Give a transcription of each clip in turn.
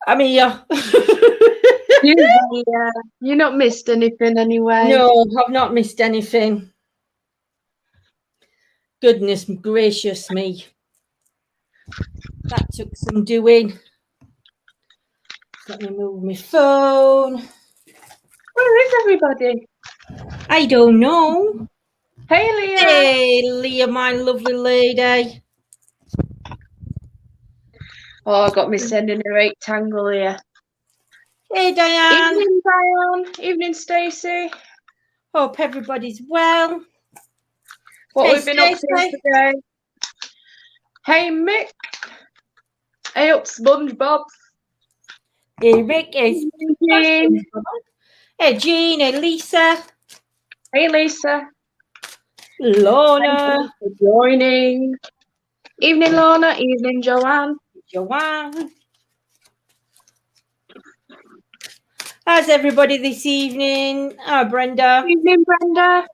I'm here. You're not missed anything anyway. No, I've not missed anything. Goodness gracious me. That took some doing. Let me move my phone. Where is everybody? I don't know. Hey, Leah. Hey, Leah, my lovely lady. Oh, I got me sending a rectangle here. Hey, Diane. Evening, Diane. Evening, Stacey. Hope everybody's well. What hey, we've been up to today. Hey, Mick. Hey, up, SpongeBob. Hey, Rick. Hey, Jean. Hey, Jean. Hey, Lisa. Hey, Lisa. Lorna. Thank you for joining. Evening, Lorna. Evening, Joanne. Joanne. How's everybody this evening? Brenda. Evening, Brenda.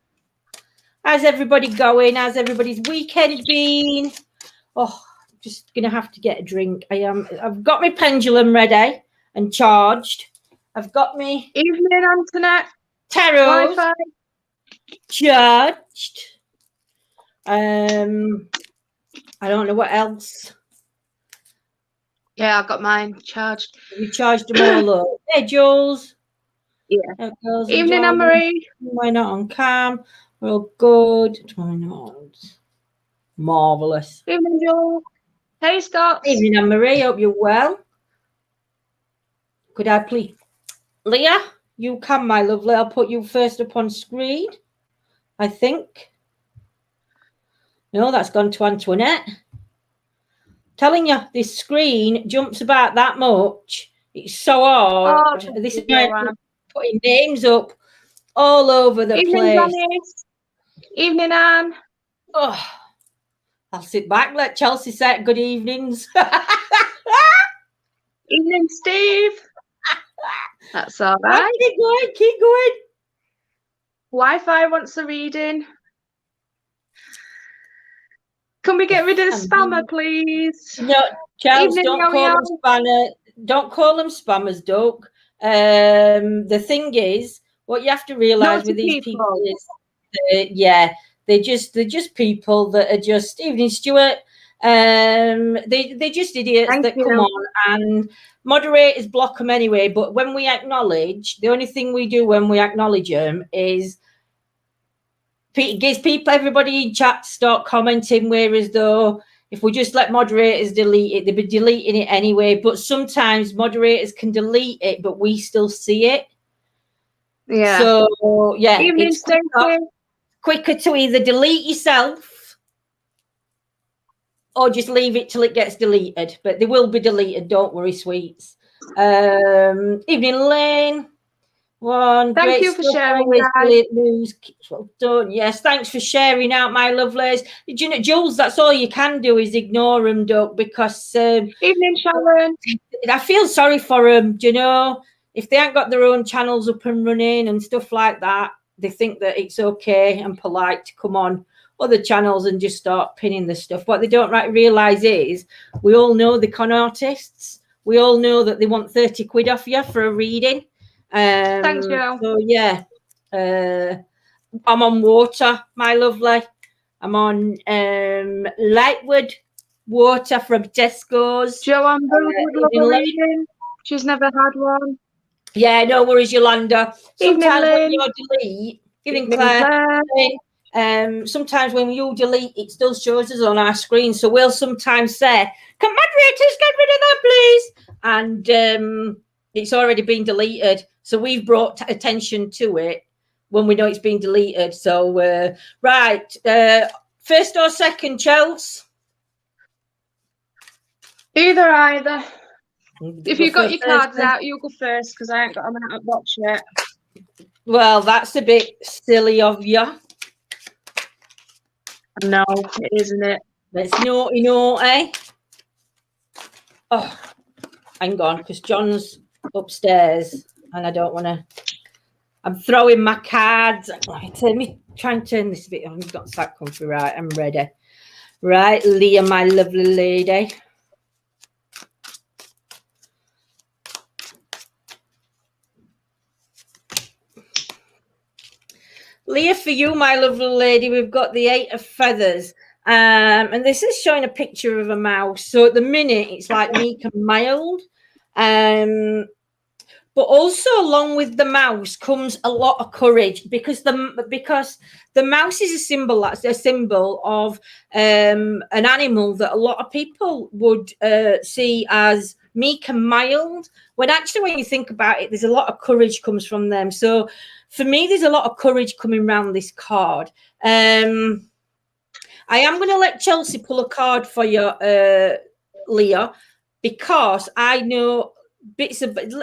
How's everybody going? How's everybody's weekend been? Oh, I'm just gonna have to get a drink. I've got my pendulum ready and charged. I've got me Evening, Antoinette. tarot Wi-Fi charged. I don't know what else. Yeah, I've got mine charged. We charged them all up. Hey, Jules. Yeah. Evening, Anne-Marie. Why not on cam? We're all good. Why not? Marvelous. Evening, Joel. Hey, Scott. Evening, Anne-Marie. Hope you're well. Could I please, Leah? You come, my lovely. I'll put you first up on screen. I think. No, that's gone to Antoinette. Telling you, this screen jumps about that much. It's so hard. Oh, this is putting names up all over the place. Janice. Evening, Anne. Oh, I'll sit back, let Chelsea say good evenings. Evening, Steve. That's all right. Keep going, keep going. Wi-Fi wants a reading. Can we get rid of the spammer, please? No, Charles, don't call them spammer. Don't call them spammers, Doug. The thing is, what you have to realise with these people is, they're just people that are just, evening, Stuart. They're just idiots that come on, and moderators block them anyway. But when we acknowledge, the only thing we do when we acknowledge them is gives people, everybody in chat start commenting, whereas though if we just let moderators delete it, they'd be deleting it anyway. But sometimes moderators can delete it, but we still see it. Yeah. So yeah, evening, it's quicker to either delete yourself or just leave it till it gets deleted. But they will be deleted, don't worry, sweets. Evening, Lane. Thank you for sharing, guys. Well done. Yes, thanks for sharing out, my lovelies. You know, Jules, that's all you can do is ignore them, Doug, because evening, Sharon. I feel sorry for them. Do you know, if they ain't got their own channels up and running and stuff like that, they think that it's okay and polite to come on other channels and just start pinning the stuff. What they don't realise is we all know the con artists. We all know that they want 30 quid off you for a reading. Thanks, Joe. So yeah, I'm on water, my lovely. I'm on Lightwood water from Tesco's. Joanne would love a reading. She's never had one. Yeah, no worries, Yolanda. Sometimes when you delete, evening, Claire. Sometimes when you delete, it still shows us on our screen. So we'll sometimes say, "Can moderators get rid of that, please?" And it's already been deleted. So we've brought attention to it when we know it's been deleted. So, first or second, Chels? Either. If you've got your cards out, you go first because I ain't got them out of the box yet. Well, that's a bit silly of you. No, it isn't it? It's naughty, naughty. Oh, hang on, because John's upstairs and I don't want to. I'm throwing my cards. Right, let me try and turn this bit. I've got that comfy. Right, I'm ready. Right, Leah, my lovely lady. Leah, for you, my lovely lady, we've got the 8 of feathers. And this is showing a picture of a mouse. So at the minute, it's like meek and mild. But also along with the mouse comes a lot of courage, because the mouse is a symbol of an animal that a lot of people would see as meek and mild, when actually, when you think about it, there's a lot of courage comes from them. So for me, there's a lot of courage coming around this card. I am going to let Chelsea pull a card for you, Leah, because I know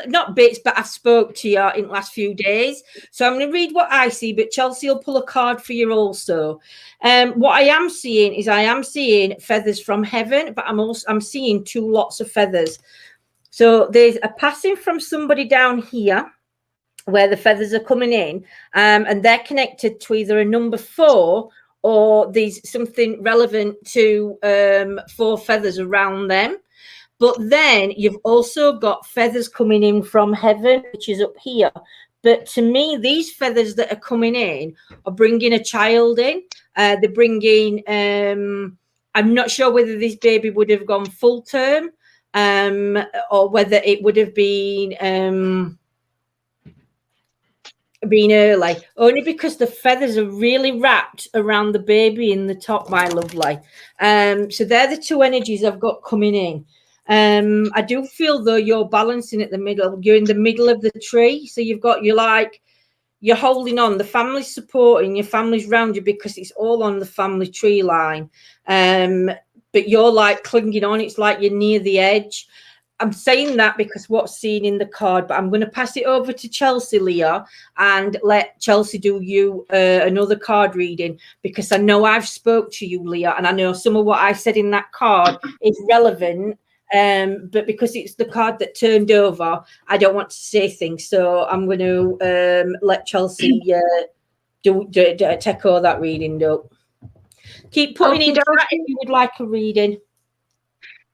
not bits, but I've spoke to you in the last few days. So I'm going to read what I see, but Chelsea will pull a card for you also. What I am seeing is feathers from heaven, but I'm seeing 2 lots of feathers. So there's a passing from somebody down here where the feathers are coming in, and they're connected to either a number 4 or there's something relevant to 4 feathers around them. But then you've also got feathers coming in from heaven, which is up here. But to me, these feathers that are coming in are bringing a child in. They're bringing, I'm not sure whether this baby would have gone full term, or whether it would have been early, only because the feathers are really wrapped around the baby in the top, my lovely. So they're the 2 energies I've got coming in. I do feel though you're balancing at the middle. You're in the middle of the tree, so you're holding on. The family's supporting, your family's around you because it's all on the family tree line. But you're like clinging on. It's like you're near the edge. I'm saying that because what's seen in the card, but I'm going to pass it over to Chelsea, Leah, and let Chelsea do you another card reading, because I know I've spoke to you, Leah, and I know some of what I said in that card is relevant. But because it's the card that turned over, I don't want to say things. So I'm going to let Chelsea take all that reading. Though. Keep putting in chat if you would like a reading.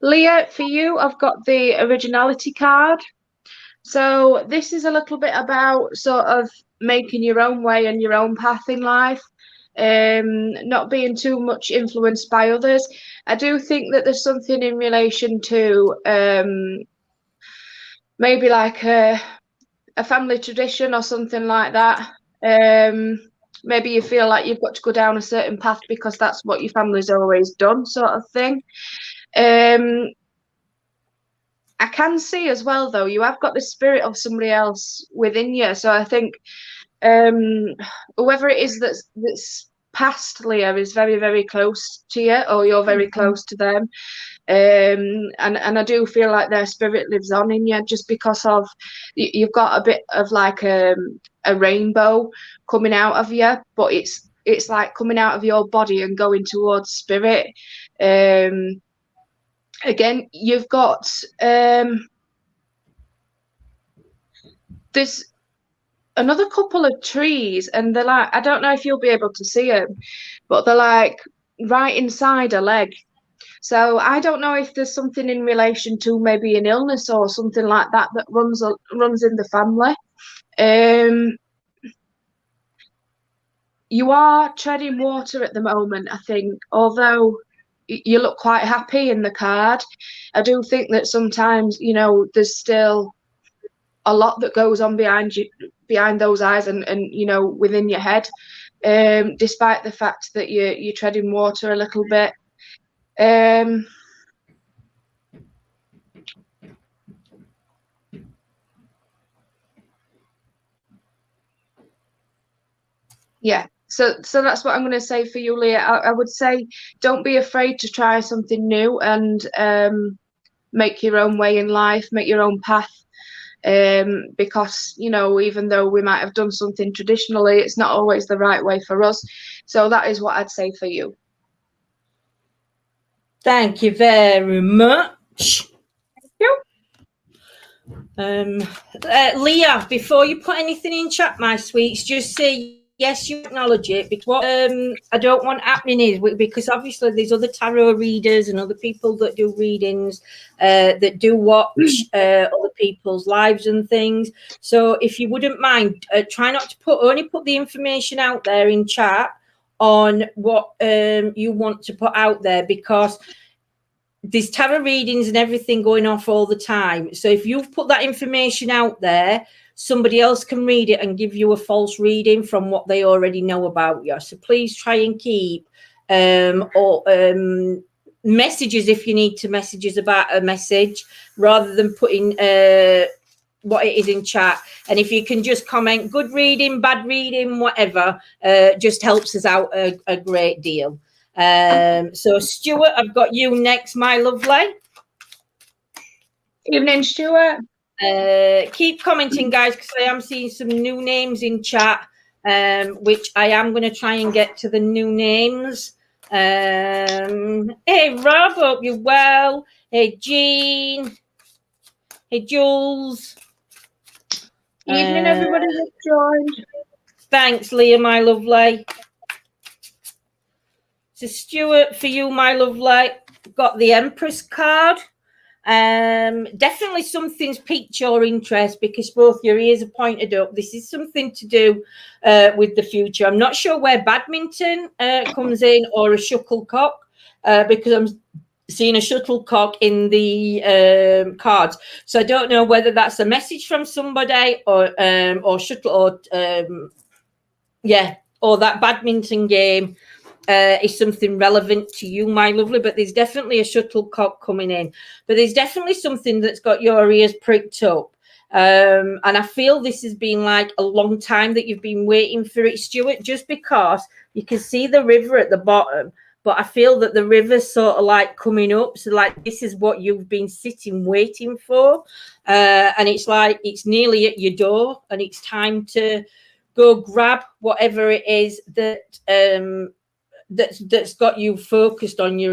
Leah, for you, I've got the originality card. So this is a little bit about sort of making your own way and your own path in life. Not being too much influenced by others. I do think that there's something in relation to maybe like a family tradition or something like that. Maybe you feel like you've got to go down a certain path because that's what your family's always done, sort of thing. I can see as well, though, you have got the spirit of somebody else within you. So I think whoever it is that's past, Leah, is very, very close to you, or you're very close to them. And I do feel like their spirit lives on in you, just because of you've got a bit of like a rainbow coming out of you, but it's like coming out of your body and going towards spirit. Again, you've got there's another couple of trees, and they're like, I don't know if you'll be able to see them, but they're like right inside a leg. So I don't know if there's something in relation to maybe an illness or something like that that runs in the family. You are treading water at the moment, I think, although you look quite happy in the card. I do think that sometimes, there's still a lot that goes on behind those eyes and within your head, despite the fact that you're treading water a little bit. Yeah, so that's what I'm going to say for you, Leah. I would say don't be afraid to try something new and make your own way in life, make your own path. Because even though we might have done something traditionally, it's not always the right way for us. So that is what I'd say for you. Thank you very much. Leah, before you put anything in chat, my sweets, just say yes, you acknowledge it. Because what I don't want happening is, because obviously there's other tarot readers and other people that do readings, that do watch other people's lives and things. So if you wouldn't mind, try not to only put the information out there in chat on what you want to put out there, because there's tarot readings and everything going off all the time. So if you've put that information out there, somebody else can read it and give you a false reading from what they already know about you. So please try and keep messages, if you need to messages about a message, rather than putting what it is in chat. And if you can just comment good reading, bad reading, whatever, just helps us out a great deal. So Stuart, I've got you next, my lovely. Evening, Stuart. Keep commenting, guys, because I am seeing some new names in chat, which I am going to try and get to the new names. Hey Rob, hope you're well. Hey Jean. Hey Jules. Evening, everybody that's joined. Thanks, Leah, my lovely. So Stuart, for you, my lovely, got the Empress card. Definitely something's piqued your interest because both your ears are pointed up. This is something to do with the future. I'm not sure where badminton comes in, or a shuttlecock, because I'm seeing a shuttlecock in the cards. So I don't know whether that's a message from somebody or shuttle, or that badminton game is something relevant to you, my lovely. But there's definitely a shuttlecock coming in. But there's definitely something that's got your ears pricked up. And I feel this has been like a long time that you've been waiting for it, Stuart, just because you can see the river at the bottom. But I feel that the river's sort of like coming up. So like this is what you've been sitting waiting for. And it's like it's nearly at your door, and it's time to go grab whatever it is that that's got you focused on your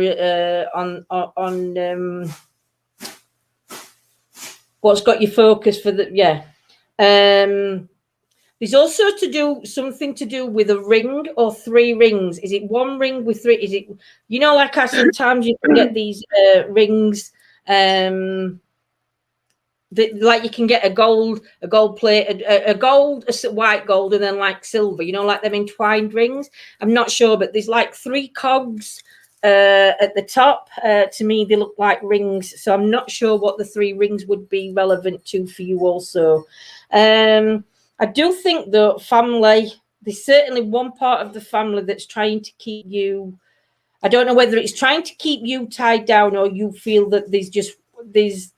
what's got you focused for the there's also something to do with a ring or 3 rings. Is it 1 ring with 3? Is it, you know, like I sometimes you can get these rings like you can get a gold plate, a gold, a white gold, and then like silver, you know, like them entwined rings. I'm not sure, but there's like 3 cogs at the top. To me, they look like rings. So I'm not sure what the 3 rings would be relevant to for you also. I do think, though, family, there's certainly one part of the family that's trying to keep you. I don't know whether it's trying to keep you tied down, or you feel that there's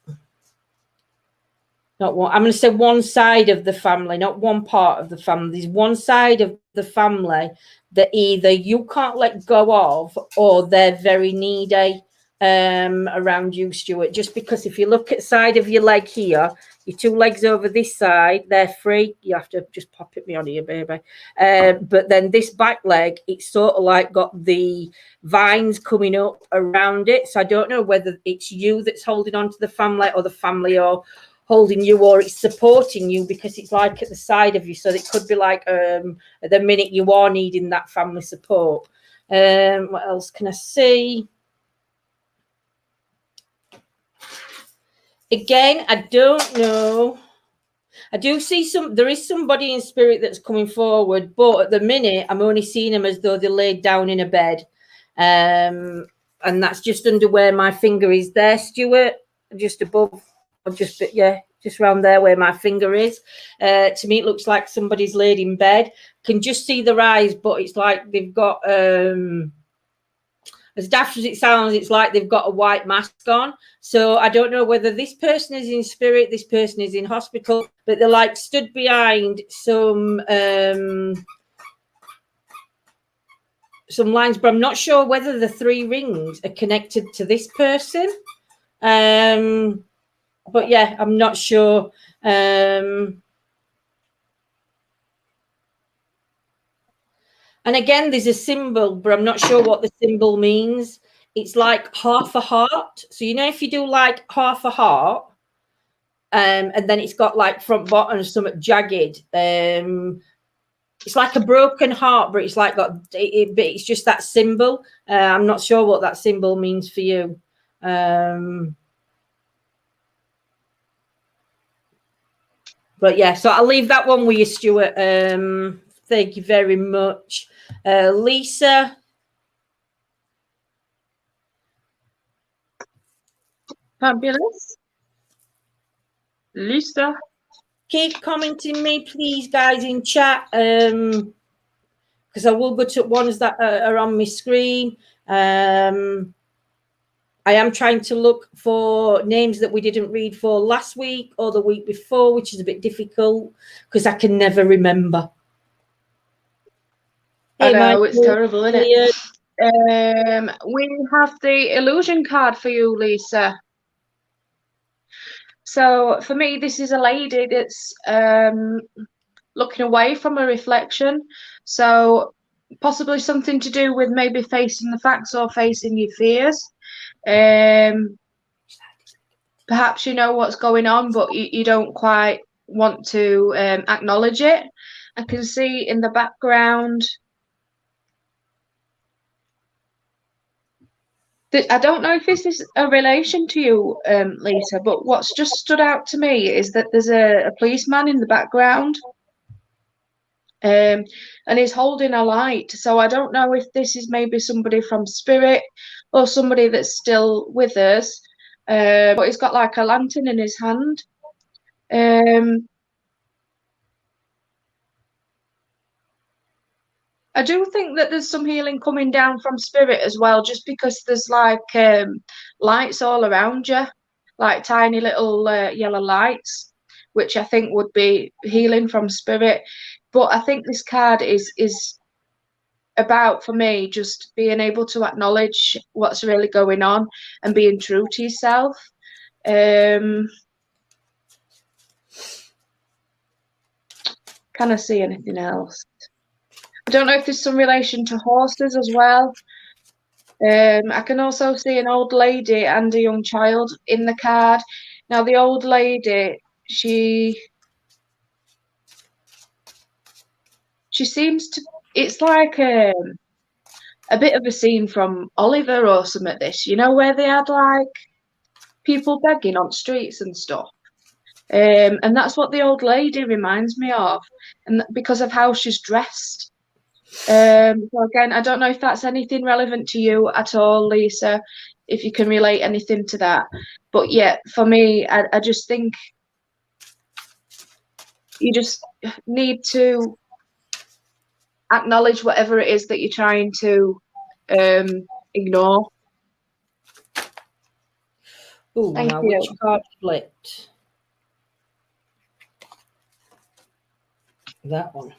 not one. I'm going to say one side of the family, not one part of the family. There's one side of the family that either you can't let go of, or they're very needy around you, Stuart. Just because if you look at the side of your leg here, your 2 legs over this side, they're free. You have to just pop it me on here, baby. But then this back leg, it's sort of like got the vines coming up around it. So I don't know whether it's you that's holding on to the family, or the family are holding you, or it's supporting you, because it's like at the side of you. So it could be like at the minute you are needing that family support. What else can I see? Again, I don't know. I do see there is somebody in spirit that's coming forward, but at the minute I'm only seeing them as though they're laid down in a bed. And that's just under where my finger is there, Stuart, just above, or just around there where my finger is. To me, it looks like somebody's laid in bed. Can just see their eyes, but it's like they've got as daft as it sounds, it's like they've got a white mask on. So I don't know whether this person is in spirit, this person is in hospital, but they're like stood behind some lines, but I'm not sure whether the 3 rings are connected to this person. But yeah, I'm not sure. And again, there's a symbol, but I'm not sure what the symbol means. It's like half a heart. So, you know, if you do like half a heart, and then it's got like front bottom something jagged. It's like a broken heart, but it's like got it, but it's just that symbol. I'm not sure what that symbol means for you. But yeah, so I'll leave that one with you, Stuart. Thank you very much. Lisa. Fabulous. Lisa. Keep commenting me, please, guys, in chat. Because I will go to ones that are on my screen. I am trying to look for names that we didn't read for last week or the week before, which is a bit difficult because I can never remember. I know, it's terrible, isn't it? We have the illusion card for you, Lisa. So for me, this is a lady that's looking away from a reflection. So possibly something to do with maybe facing the facts or facing your fears. Perhaps you know what's going on, but you don't quite want to acknowledge it. I can see in the background. I don't know if this is a relation to you, Lisa, but what's just stood out to me is that there's a policeman in the background, and he's holding a light. So I don't know if this is maybe somebody from spirit or somebody that's still with us, but he's got like a lantern in his hand. I do think that there's some healing coming down from spirit as well, just because there's like lights all around you, like tiny little yellow lights, which I think would be healing from spirit. But I think this card is about, for me, just being able to acknowledge what's really going on and being true to yourself. Can I see anything else? I don't know if there's some relation to horses as well. I can also see an old lady and a young child in the card. Now, the old lady, she seems to, it's like a bit of a scene from Oliver or something, this, you know, where they had like people begging on streets and stuff. And that's what the old lady reminds me of, and because of how she's dressed. So again, I don't know if that's anything relevant to you at all, Lisa, if you can relate anything to that. But yeah, for me, I just think you just need to acknowledge whatever it is that you're trying to ignore. Oh, now which card flipped? That one.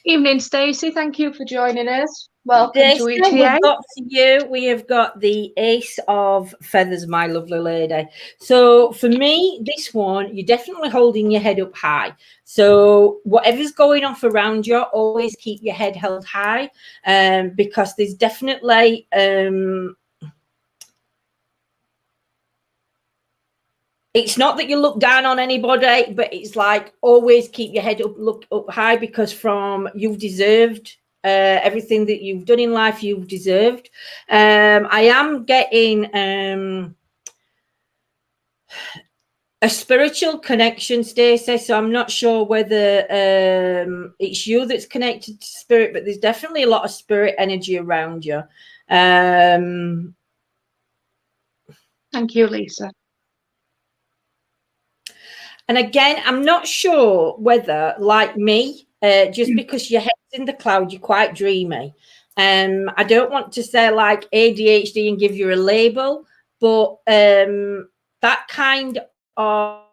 Evening, Stacey. Thank you for joining us. Welcome to ETA. We've got for you, we have got the Ace of Feathers, my lovely lady. So for me, this one, you're definitely holding your head up high. So whatever's going off around you, always keep your head held high, because there's definitely it's not that you look down on anybody, but it's like always keep your head up, look up high, because you've deserved everything that you've done in life. You've deserved. I am getting a spiritual connection, Stacey. So I'm not sure whether it's you that's connected to spirit, but there's definitely a lot of spirit energy around you. Thank you, Lisa. And again, I'm not sure whether, like me, just because your head's in the cloud, you're quite dreamy. I don't want to say like ADHD and give you a label, but that kind of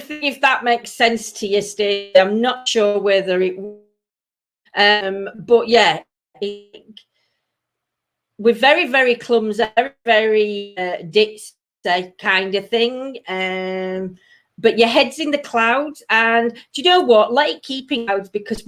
thing, if that makes sense to you, Stacey. I'm not sure whether it, but yeah. We're very, very clumsy, very ditzy kind of thing. But your head's in the clouds, and do you know what? Let it keep in clouds, because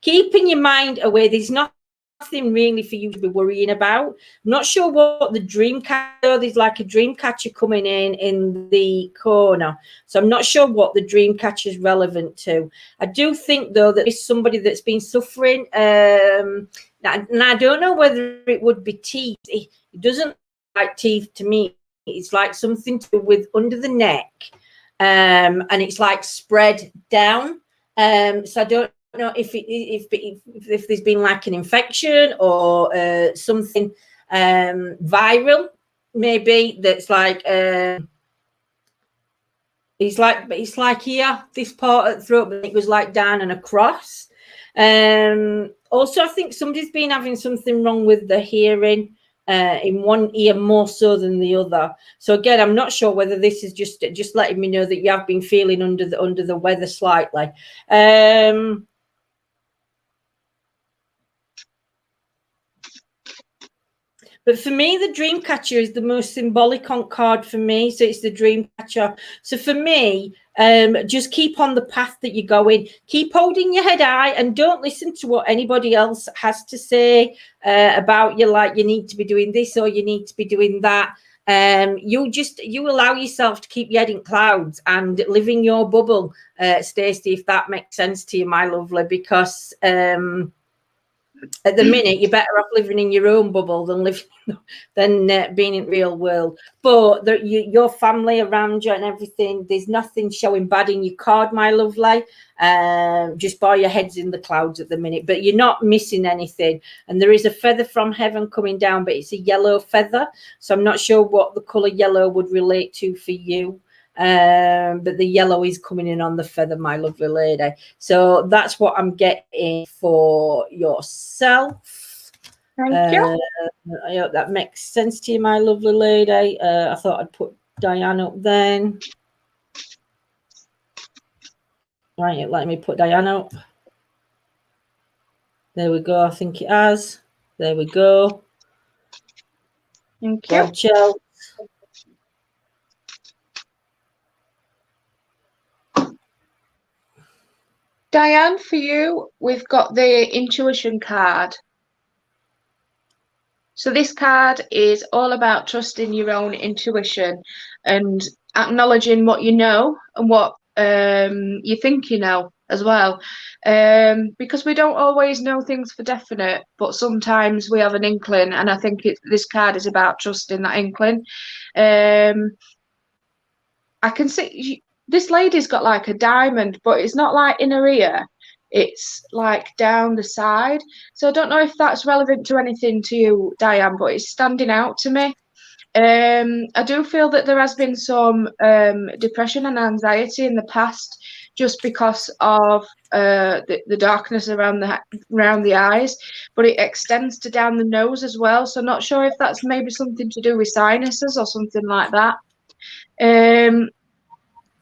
keeping your mind away, there's nothing nothing really for you to be worrying about. I'm not sure what the dream catcher, there's like a dream catcher coming in the corner. So I'm not sure what the dream catcher is relevant to. I do think though that it's somebody that's been suffering. And I don't know whether it would be teeth. It doesn't look like teeth to me. It's like something to do with under the neck. And it's like spread down. So I don't know if there's been like an infection or something viral, maybe that's like it's like here, this part of the throat, but it was like down and across. Also, I think somebody's been having something wrong with the hearing. In one ear more so than the other. So again, I'm not sure whether this is just letting me know that you have been feeling under the weather slightly. But for me, the dream catcher is the most symbolic card for me. So it's the dream catcher. So for me, just keep on the path that you're going. Keep holding your head high and don't listen to what anybody else has to say about you, like you need to be doing this or you need to be doing that. You allow yourself to keep your head in clouds and live in your bubble, Stacey, if that makes sense to you, my lovely, because at the minute you're better off living in your own bubble than being in real world. But your family around you and everything, there's nothing showing bad in your card, my lovely. Just bow your heads in the clouds at the minute, but you're not missing anything. And there is a feather from heaven coming down, but it's a yellow feather, so I'm not sure what the color yellow would relate to for you. But the yellow is coming in on the feather, my lovely lady. So that's what I'm getting for yourself. Thank you. I hope that makes sense to you, my lovely lady. I thought I'd put Diane up then. Right, let me put Diane up. There we go. I think it has. There we go. Thank you. Rachel. Diane, for you, we've got the intuition card. So this card is all about trusting your own intuition and acknowledging what you know and what you think you know as well. Because we don't always know things for definite, but sometimes we have an inkling, and I think this card is about trusting that inkling. I can see this lady's got like a diamond, but it's not like in her ear. It's like down the side. So I don't know if that's relevant to anything to you, Diane, but it's standing out to me. I do feel that there has been some depression and anxiety in the past just because of the darkness around the eyes, but it extends to down the nose as well. So not sure if that's maybe something to do with sinuses or something like that.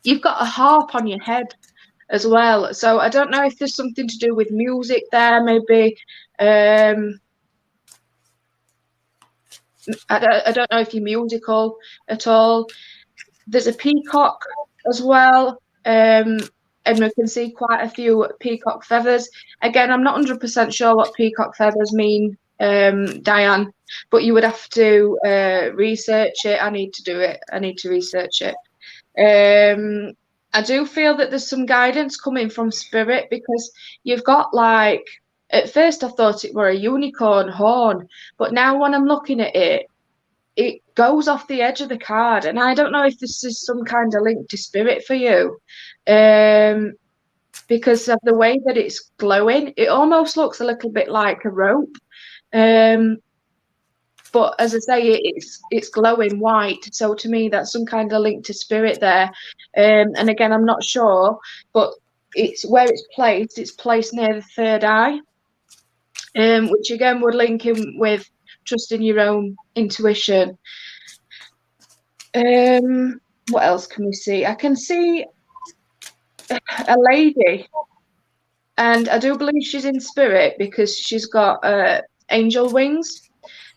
You've got a harp on your head as well, so I don't know if there's something to do with music there, maybe. I don't know if you're musical at all. There's a peacock as well, and we can see quite a few peacock feathers. Again, I'm not 100% sure what peacock feathers mean, Diane, but you would have to research it. I need to do it. I need to research it. I do feel that there's some guidance coming from spirit, because you've got, like, at first I thought it were a unicorn horn, but now when I'm looking at it, it goes off the edge of the card, and I don't know if this is some kind of link to spirit for you, because of the way that it's glowing. It almost looks a little bit like a rope, but as I say, it's glowing white. So to me, that's some kind of link to spirit there. And again, I'm not sure, but it's where it's placed. It's placed near the third eye, which again would link in with trusting your own intuition. What else can we see? I can see a lady, and I do believe she's in spirit because she's got angel wings.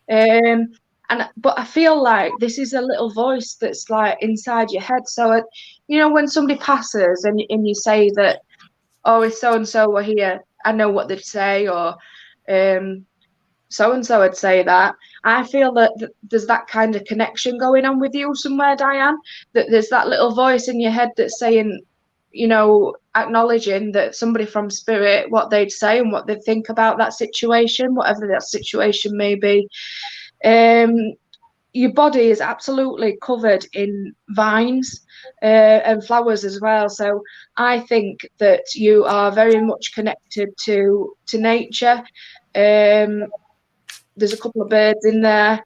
But I feel like this is a little voice that's like inside your head. So, when somebody passes and you say that, oh, if so and so were here, I know what they'd say, or so and so would say that. I feel that there's that kind of connection going on with you somewhere, Diane, that there's that little voice in your head that's saying, you know, acknowledging that somebody from spirit, what they'd say and what they'd think about that situation, whatever that situation may be. Your body is absolutely covered in vines and flowers as well. So I think that you are very much connected to nature. There's a couple of birds in there.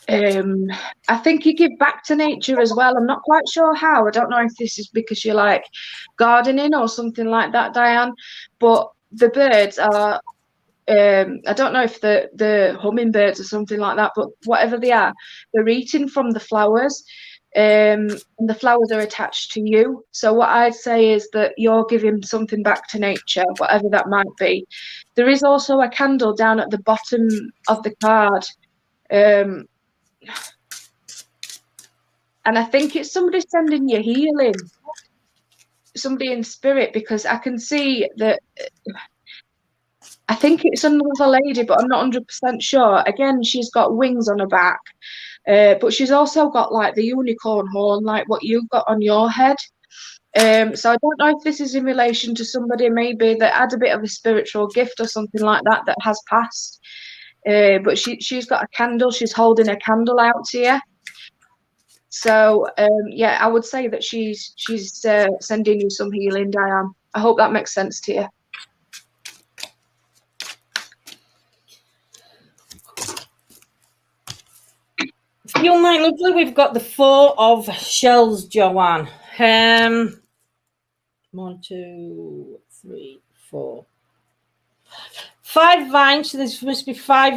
I think you give back to nature as well. I'm not quite sure how. I don't know if this is because you like gardening or something like that, Diane, but the birds are I don't know if the hummingbirds or something like that, but whatever they are, they're eating from the flowers, and the flowers are attached to you. So what I'd say is that you're giving something back to nature, whatever that might be. There is also a candle down at the bottom of the card, and I think it's somebody sending you healing, somebody in spirit, because I can see that. I think it's another lady, but I'm not 100% sure. Again, she's got wings on her back, but she's also got like the unicorn horn, like what you've got on your head. So I don't know if this is in relation to somebody maybe that had a bit of a spiritual gift or something like that that has passed. But she's got a candle. She's holding a candle out to you. So yeah, I would say that she's sending you some healing, Diane. I hope that makes sense to you. You might lovely. We've got the 4 of shells, Joanne. 1, 2, 3, 4, 5 vines. So there must be five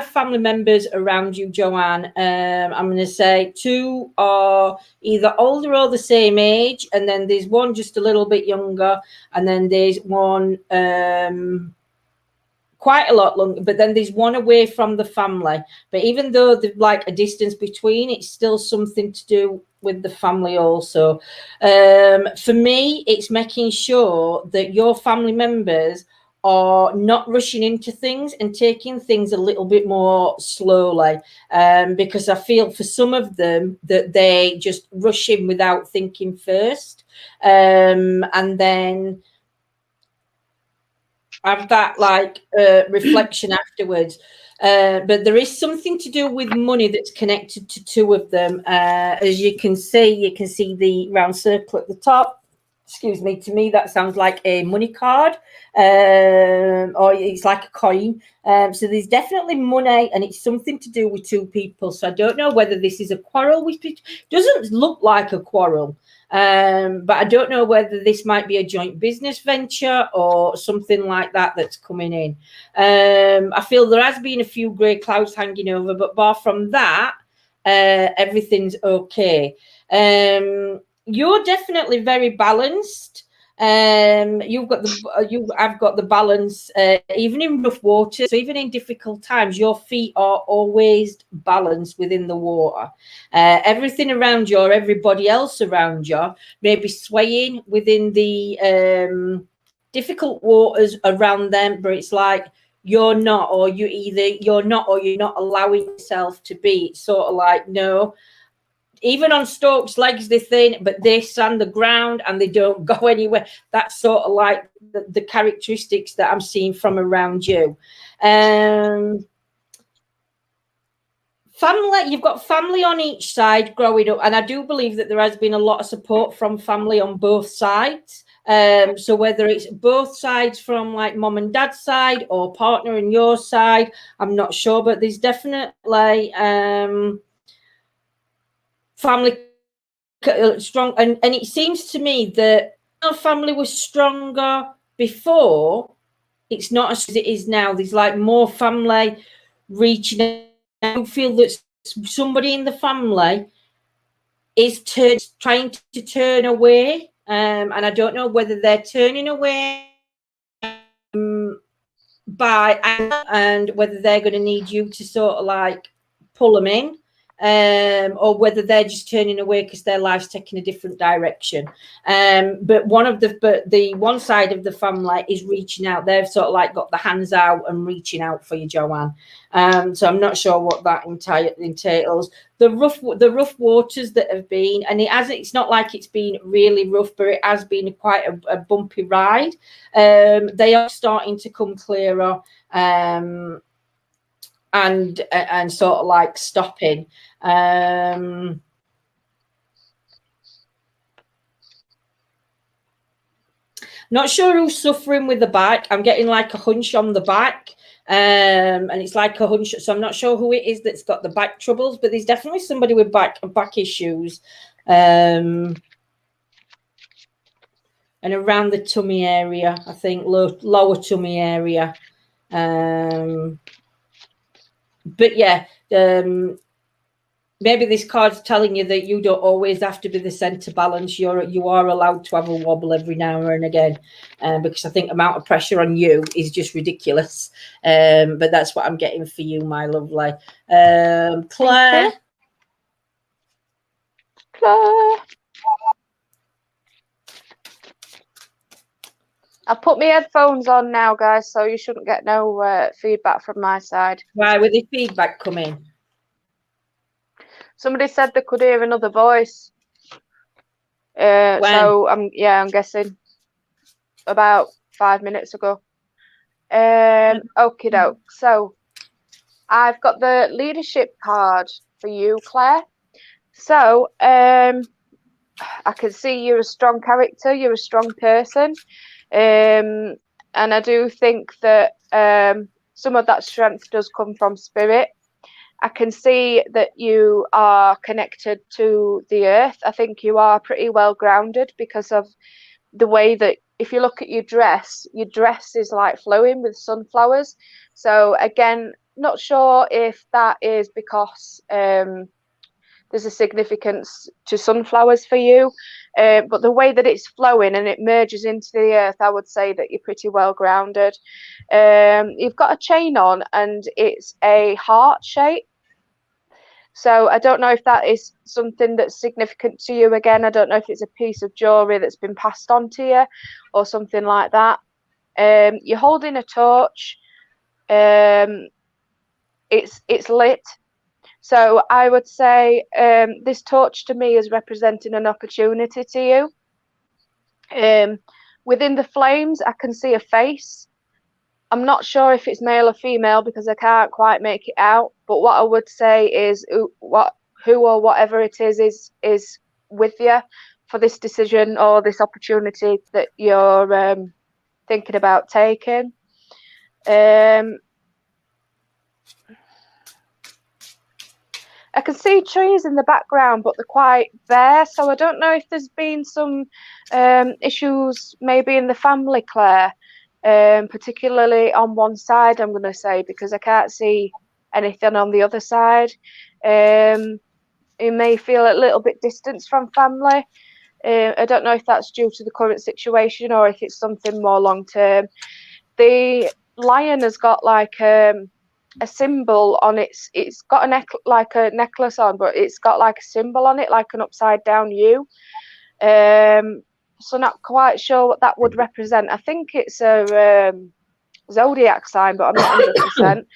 family members around you, Joanne. I'm going to say 2 are either older or the same age, and then there's one just a little bit younger, and then there's one quite a lot longer, but then there's one away from the family. But even though there's like a distance between, it's still something to do with the family also. For me, it's making sure that your family members are not rushing into things and taking things a little bit more slowly, because I feel for some of them that they just rush in without thinking first, and then have that like reflection afterwards. But there is something to do with money that's connected to 2 of them. As you can see the round circle at the top. Excuse me, to me that sounds like a money card, or it's like a coin. So there's definitely money, and it's something to do with 2 people. So I don't know whether this is a quarrel, which doesn't look like a quarrel. But I don't know whether this might be a joint business venture or something like that that's coming in. I feel there has been a few grey clouds hanging over, but bar from that, everything's okay. You're definitely very balanced. I've got the balance, even in rough water, so even in difficult times, your feet are always balanced within the water. Everything around you, or everybody else around you, may be swaying within the difficult waters around them, but it's like you're not, or you're not allowing yourself to be. It's sort of like, no. Even on Stokes legs, they're thin, but they stand the ground and they don't go anywhere. That's sort of like the characteristics that I'm seeing from around you. Family, you've got family on each side growing up, and I do believe that there has been a lot of support from family on both sides. So whether it's both sides from like mom and dad's side or partner and your side, I'm not sure, but there's definitely family strong, and it seems to me that our family was stronger before. It's not as it is now. There's like more family reaching out. I feel that somebody in the family is trying to turn away, and I don't know whether they're turning away by anger, and whether they're going to need you to sort of like pull them in. or whether they're just turning away because their life's taking a different direction. But the one side of the family is reaching out. They've sort of like got the hands out and reaching out for you, Joanne. So I'm not sure what that entails. The rough waters that have been, and it's not like it's been really rough, but it has been quite a bumpy ride. They are starting to come clearer. And sort of like stopping. Not sure who's suffering with the back. I'm getting like a hunch on the back, and it's like a hunch. So I'm not sure who it is that's got the back troubles, but there's definitely somebody with back issues, and around the tummy area. I think lower tummy area. But yeah, maybe this card's telling you that you don't always have to be the center balance. You are allowed to have a wobble every now and again, because I think amount of pressure on you is just ridiculous. But that's what I'm getting for you, my lovely. Claire. I've put my headphones on now, guys, so you shouldn't get no feedback from my side. Why would the feedback come in? Somebody said they could hear another voice. So I'm guessing about 5 minutes ago. Okie doke. So I've got the leadership card for you, Claire. So I can see you're a strong character. You're a strong person. And I do think that some of that strength does come from spirit. I can see that you are connected to the earth. I think you are pretty well grounded because of the way that, if you look at your dress is like flowing with sunflowers. So again, not sure if that is because there's a significance to sunflowers for you, but the way that it's flowing and it merges into the earth, I would say that you're pretty well grounded. You've got a chain on and it's a heart shape. So I don't know if that is something that's significant to you. Again, I don't know if it's a piece of jewelry that's been passed on to you or something like that. You're holding a torch. It's lit. So I would say this torch to me is representing an opportunity to you. Within the flames, I can see a face. I'm not sure if it's male or female because I can't quite make it out. But what I would say is who or whatever it is with you for this decision or this opportunity that you're thinking about taking. I can see trees in the background, but they're quite bare. So I don't know if there's been some issues maybe in the family, Claire, particularly on one side, I'm going to say, because I can't see anything on the other side. You may feel a little bit distanced from family. I don't know if that's due to the current situation or if it's something more long term. The lion has got like a symbol on it's got like a necklace on, but it's got like a symbol on it, like an upside down U. So not quite sure what that would represent. I think it's a zodiac sign, but I'm not 100%.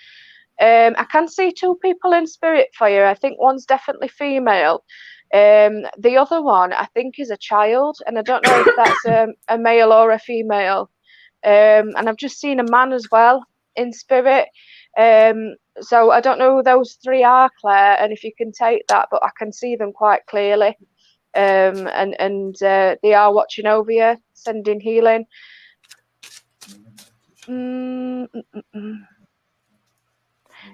I can see two people in spirit for you. I think one's definitely female. The other one I think is a child, and I don't know if that's a male or a female. And I've just seen a man as well in spirit. So I don't know who those three are, Claire, and if you can take that, but I can see them quite clearly. And they are watching over you, sending healing.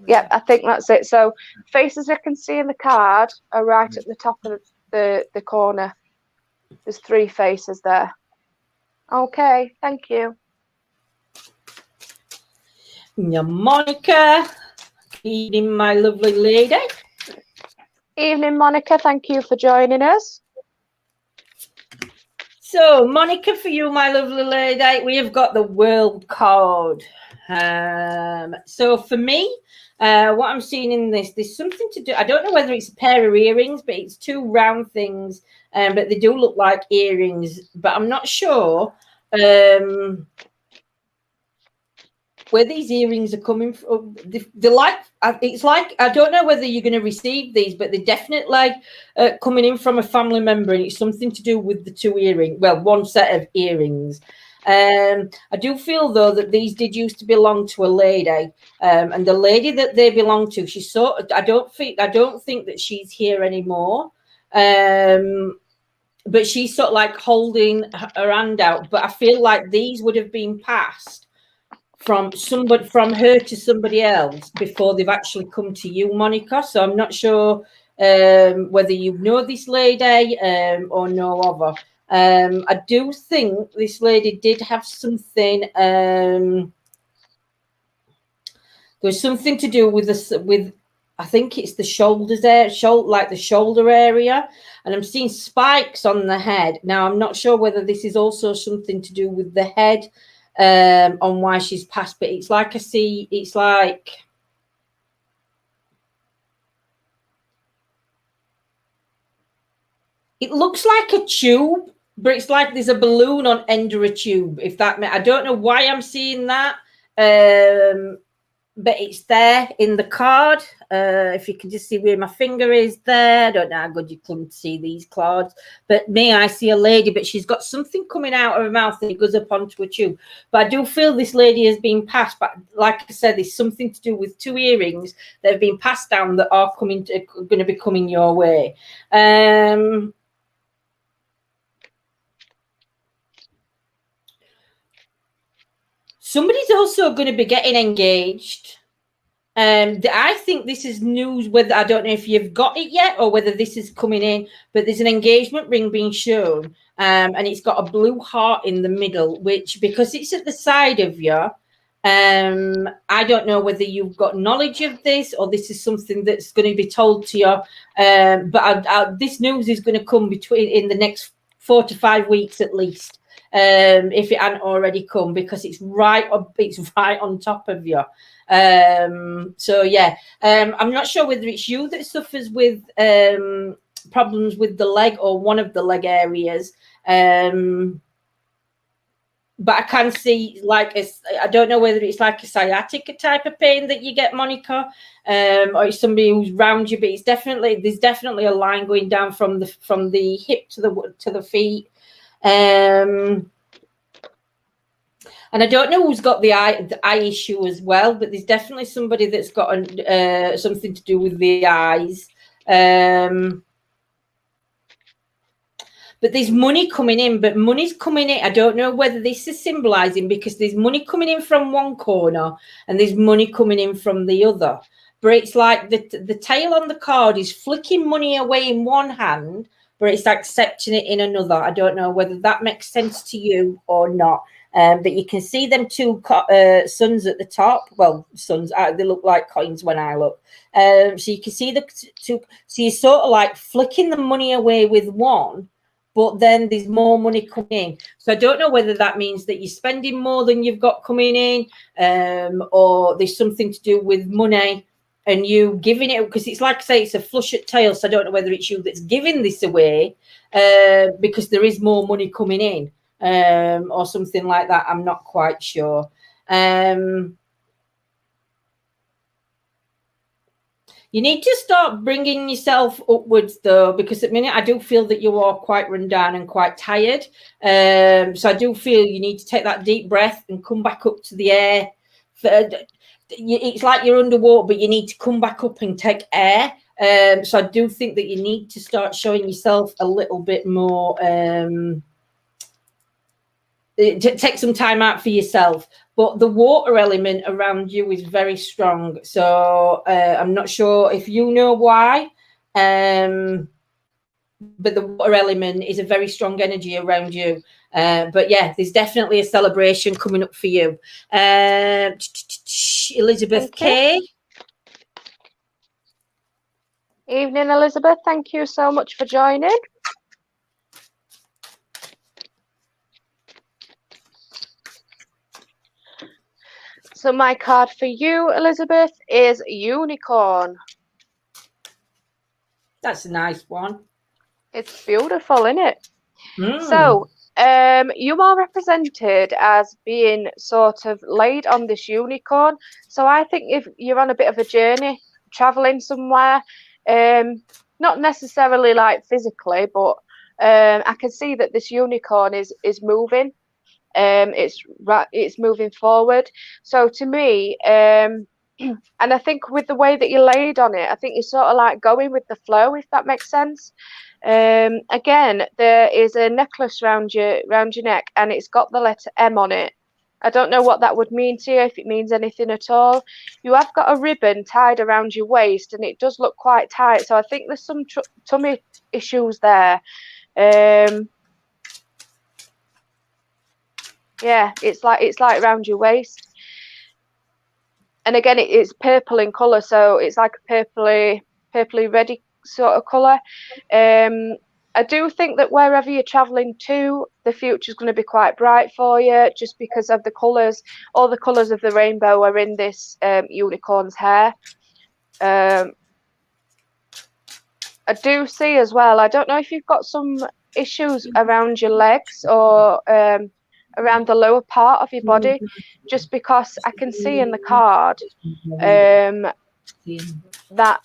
Yeah, I think that's it. So faces I can see in the card are right at the top of the corner. There's three faces there. Okay, thank you. Monica, evening, my lovely lady. Evening, Monica. Thank you for joining us. So, Monica, for you, my lovely lady, we have got the world card. So for me, what I'm seeing in this, there's something to do. I don't know whether it's a pair of earrings, but it's two round things, but they do look like earrings. But I'm not sure where these earrings are coming from. They're like, it's like, I don't know whether you're going to receive these, but they're definitely coming in from a family member, and it's something to do with the two earrings. Well, one set of earrings. I do feel though that these did used to belong to a lady, and the lady that they belong to, she's sort of, I don't think that she's here anymore. But she's sort of like holding her hand out. But I feel like these would have been passed from her to somebody else before they've actually come to you, Monica. So I'm not sure whether you know this lady or know of her. I do think this lady did have something. There's something to do with this, with I think it's the shoulders there, like the shoulder area, and I'm seeing spikes on the head. Now I'm not sure whether this is also something to do with the head on why she's passed, but it's like I see, it's like it looks like a tube, but it's like there's a balloon on end of a tube. If that, I don't know why I'm seeing that, but it's there in the card. If you can just see where my finger is there. I don't know how good you can see these cards, but I see a lady, but she's got something coming out of her mouth and it goes up onto a tube. But I do feel this lady has been passed. But like I said, there's something to do with two earrings that have been passed down that are going to be coming your way. Somebody's also going to be getting engaged. I think this is news, whether I don't know if you've got it yet or whether this is coming in, but there's an engagement ring being shown, and it's got a blue heart in the middle, which, because it's at the side of you, I don't know whether you've got knowledge of this or this is something that's going to be told to you, but this news is going to come in the next 4 to 5 weeks at least. If it hadn't already come, because it's right on top of you. So yeah, I'm not sure whether it's you that suffers with problems with the leg or one of the leg areas, but I can see I don't know whether it's like a sciatica type of pain that you get, Monica, or it's somebody who's round you, but there's definitely a line going down from the hip to the feet. And I don't know who's got the eye issue as well, but there's definitely somebody that's got something to do with the eyes. But there's money coming in, but money's coming in. I don't know whether this is symbolizing, because there's money coming in from one corner and there's money coming in from the other. But it's like the tail on the card is flicking money away in one hand, but it's accepting it in another. I don't know whether that makes sense to you or not. But you can see them two suns at the top. Well, suns, they look like coins when I look. So you can see the two. So you're sort of like flicking the money away with one, but then there's more money coming in. So I don't know whether that means that you're spending more than you've got coming in, or there's something to do with money and you giving it, because it's like I say, it's a flush at tail. So I don't know whether it's you that's giving this away because there is more money coming in, or something like that. I'm not quite sure. You need to start bringing yourself upwards, though, because at the minute I do feel that you are quite run down and quite tired. So I do feel you need to take that deep breath and come back up to the air. It's like you're underwater, but you need to come back up and take air. So I do think that you need to start showing yourself a little bit more. Take some time out for yourself. But the water element around you is very strong. So I'm not sure if you know why, but the water element is a very strong energy around you. But yeah, there's definitely a celebration coming up for you. Elizabeth K. Evening, Elizabeth. Thank you so much for joining. So my card for you, Elizabeth, is Unicorn. That's a nice one. It's beautiful, isn't it? Mm. So, you are represented as being sort of laid on this unicorn. So I think if you're on a bit of a journey, traveling somewhere, not necessarily like physically, but I can see that this unicorn is moving. It's moving forward. So to me, and I think with the way that you laid on it, I think you're sort of like going with the flow, if that makes sense. Again, there is a necklace round your neck, and it's got the letter M on it. I don't know what that would mean to you, if it means anything at all. You have got a ribbon tied around your waist, and it does look quite tight. So I think there's some tummy issues there. Yeah, it's like around your waist. And again, it's purple in colour, so it's like a purpley reddy sort of colour. I do think that wherever you're travelling to, the future's going to be quite bright for you, just because of the colours. All the colours of the rainbow are in this unicorn's hair. I do see as well, I don't know if you've got some issues around your legs or around the lower part of your body, just because I can see in the card that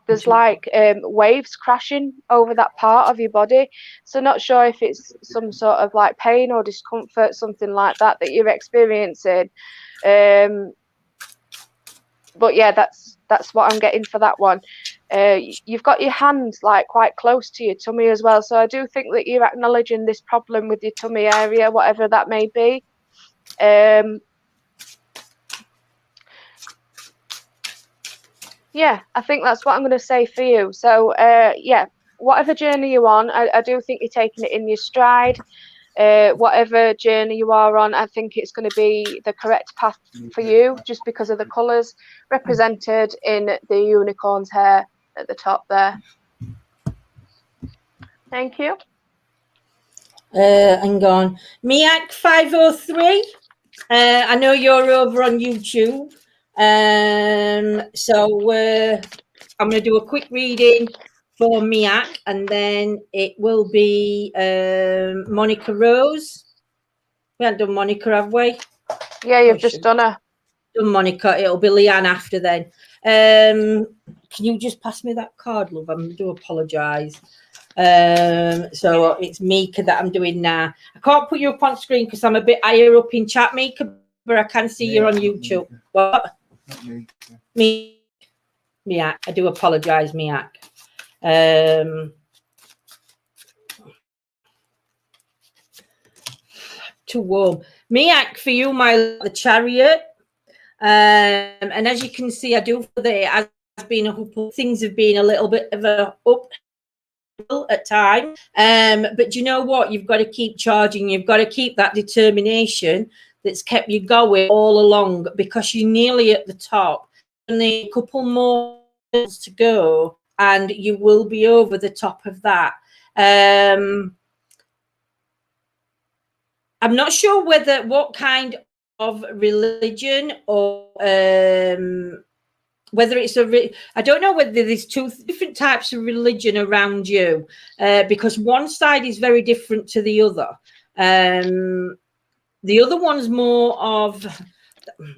there's like waves crashing over that part of your body. So not sure if it's some sort of like pain or discomfort, something like that you're experiencing. But yeah, that's what I'm getting for that one. You've got your hands like quite close to your tummy as well, so I do think that you're acknowledging this problem with your tummy area, whatever that may be. Yeah, I think that's what I'm going to say for you. So yeah, whatever journey you're on, I do think you're taking it in your stride. Whatever journey you are on, I think it's going to be the correct path for you, just because of the colours represented in the unicorn's hair at the top there. Thank you. Hang on. Miak 503. I know you're over on YouTube. So I'm going to do a quick reading for Miak, and then it will be Monica Rose. We haven't done Monica, have we? Yeah, you've just done her. Done Monica. It'll be Leanne after then. Can you just pass me that card, love? I do apologise. So it's Mika that I'm doing now. I can't put you up on screen because I'm a bit higher up in chat, Mika, but I can see you're on YouTube. What? Miak. I do apologise, Miak. Too warm. Miak, for you, the chariot. And as you can see, I do feel that it has been things have been a little bit of a up at times. But you know what? You've got to keep charging. You've got to keep that determination that's kept you going all along, because you're nearly at the top. Only a couple more to go, and you will be over the top of that. I'm not sure what kind of religion or whether it's I don't know whether there's two different types of religion around you, because one side is very different to the other. The other one's more of,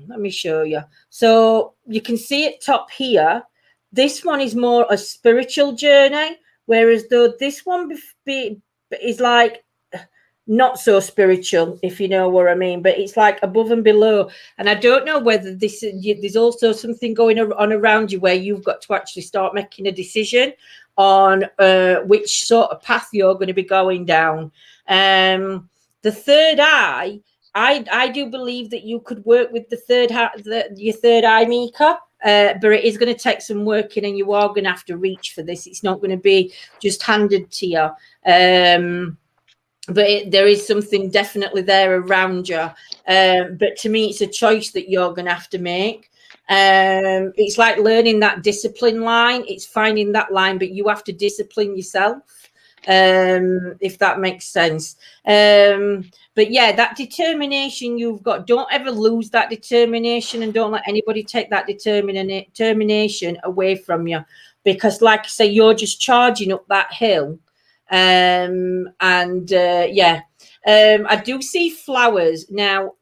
let me show you. So you can see it top here. This one is more a spiritual journey, whereas though this one is like not so spiritual, if you know what I mean, but it's like above and below. And I don't know whether there's also something going on around you where you've got to actually start making a decision on which sort of path you're going to be going down. The third eye, I do believe that you could work with the third your third eye, Mika, but it is going to take some working, and you are going to have to reach for this. It's not going to be just handed to you. But there is something definitely there around you. But to me, it's a choice that you're going to have to make. It's like learning that discipline line. It's finding that line, but you have to discipline yourself. if that makes sense. But yeah, that determination you've got, don't ever lose that determination, and don't let anybody take that determination away from you, because like I say, you're just charging up that hill. I do see flowers now.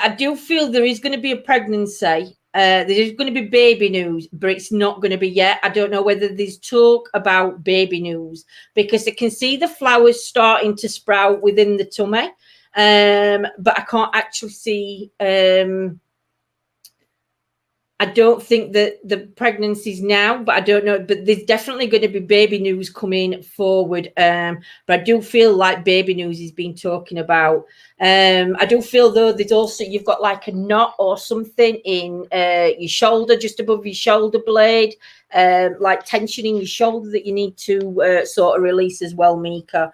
I do feel there is going to be a pregnancy. There's going to be baby news, but it's not going to be yet. I don't know whether there's talk about baby news, because I can see the flowers starting to sprout within the tummy, but I can't actually see. I don't think that the pregnancy's now, but I don't know. But there's definitely going to be baby news coming forward. But I do feel like baby news is being talking about. I do feel though there's also, you've got like a knot or something in your shoulder, just above your shoulder blade, like tension in your shoulder that you need to sort of release as well, Mika,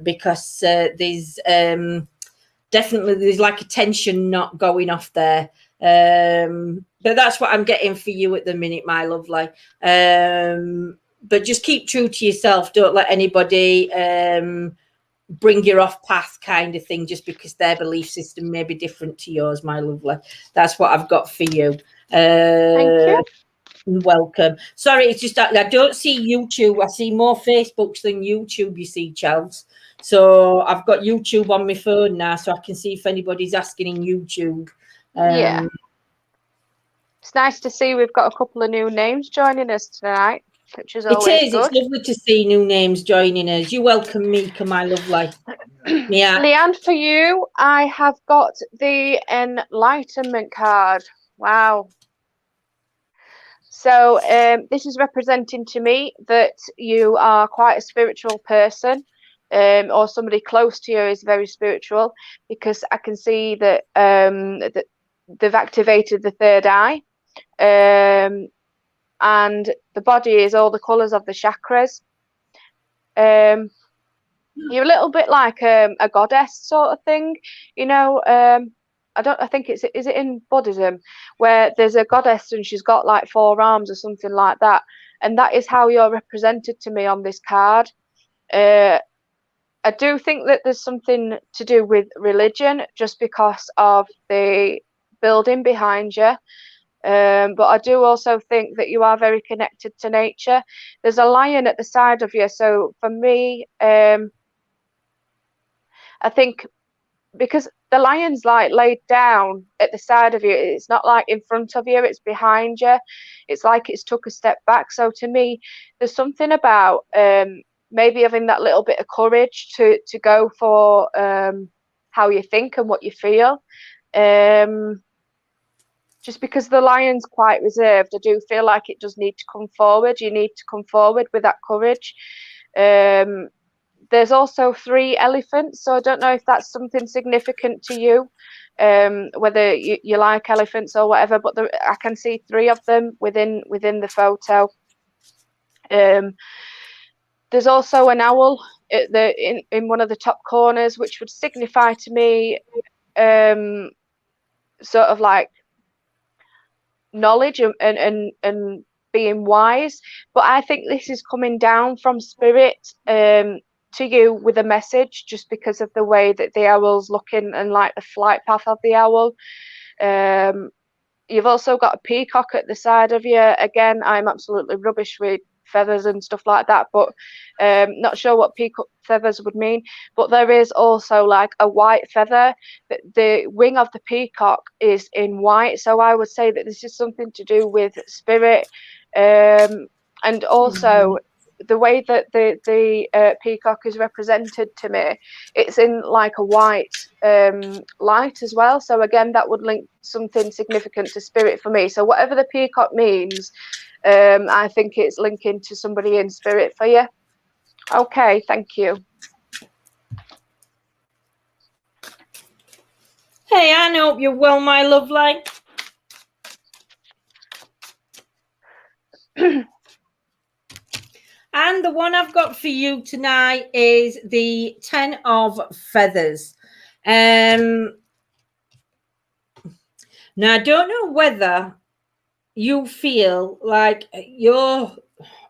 because there's definitely like a tension knot going off there. But that's what I'm getting for you at the minute, my lovely. But just keep true to yourself. Don't let anybody bring you off path, kind of thing, just because their belief system may be different to yours, my lovely. That's what I've got for you. Thank you. Welcome. Sorry, it's just that I don't see YouTube. I see more Facebooks than YouTube, you see, Charles. So I've got YouTube on my phone now, so I can see if anybody's asking in YouTube. Yeah. It's nice to see we've got a couple of new names joining us tonight, which is always good. It's lovely to see new names joining us. You're welcome, Mika, my lovely. Yeah. Leanne, for you, I have got the Enlightenment card. Wow. So this is representing to me that you are quite a spiritual person, or somebody close to you is very spiritual, because I can see that, that they've activated the third eye, and the body is all the colours of the chakras. You're a little bit like a goddess sort of thing, you know. I think is it in Buddhism where there's a goddess and she's got like 4 arms or something like that, and that is how you're represented to me on this card. I do think that there's something to do with religion, just because of the building behind you. But I do also think that you are very connected to nature. There's a lion at the side of you, so for me, I think because the lion's like laid down at the side of you, it's not like in front of you, it's behind you. It's like it's took a step back. So to me, there's something about maybe having that little bit of courage to go for how you think and what you feel. Just because the lion's quite reserved, I do feel like it does need to come forward. You need to come forward with that courage. There's also 3 elephants, so I don't know if that's something significant to you, whether you like elephants or whatever, but I can see 3 of them within the photo. There's also an owl at in one of the top corners, which would signify to me sort of like knowledge and being wise. But I think this is coming down from spirit to you with a message, just because of the way that the owl's looking and like the flight path of the owl. You've also got a peacock at the side of you. Again, I'm absolutely rubbish with feathers and stuff like that, but not sure what peacock feathers would mean. But there is also like a white feather. The wing of the peacock is in white, so I would say that this is something to do with spirit, and also the way that the peacock is represented to me, it's in like a white light as well. So again, that would link something significant to spirit for me. So whatever the peacock means, I think it's linking to somebody in spirit for you. Okay, thank you. Hey, I hope you're well, my lovely. And the one I've got for you tonight is the 10 of Feathers. Now, I don't know whether you feel like you're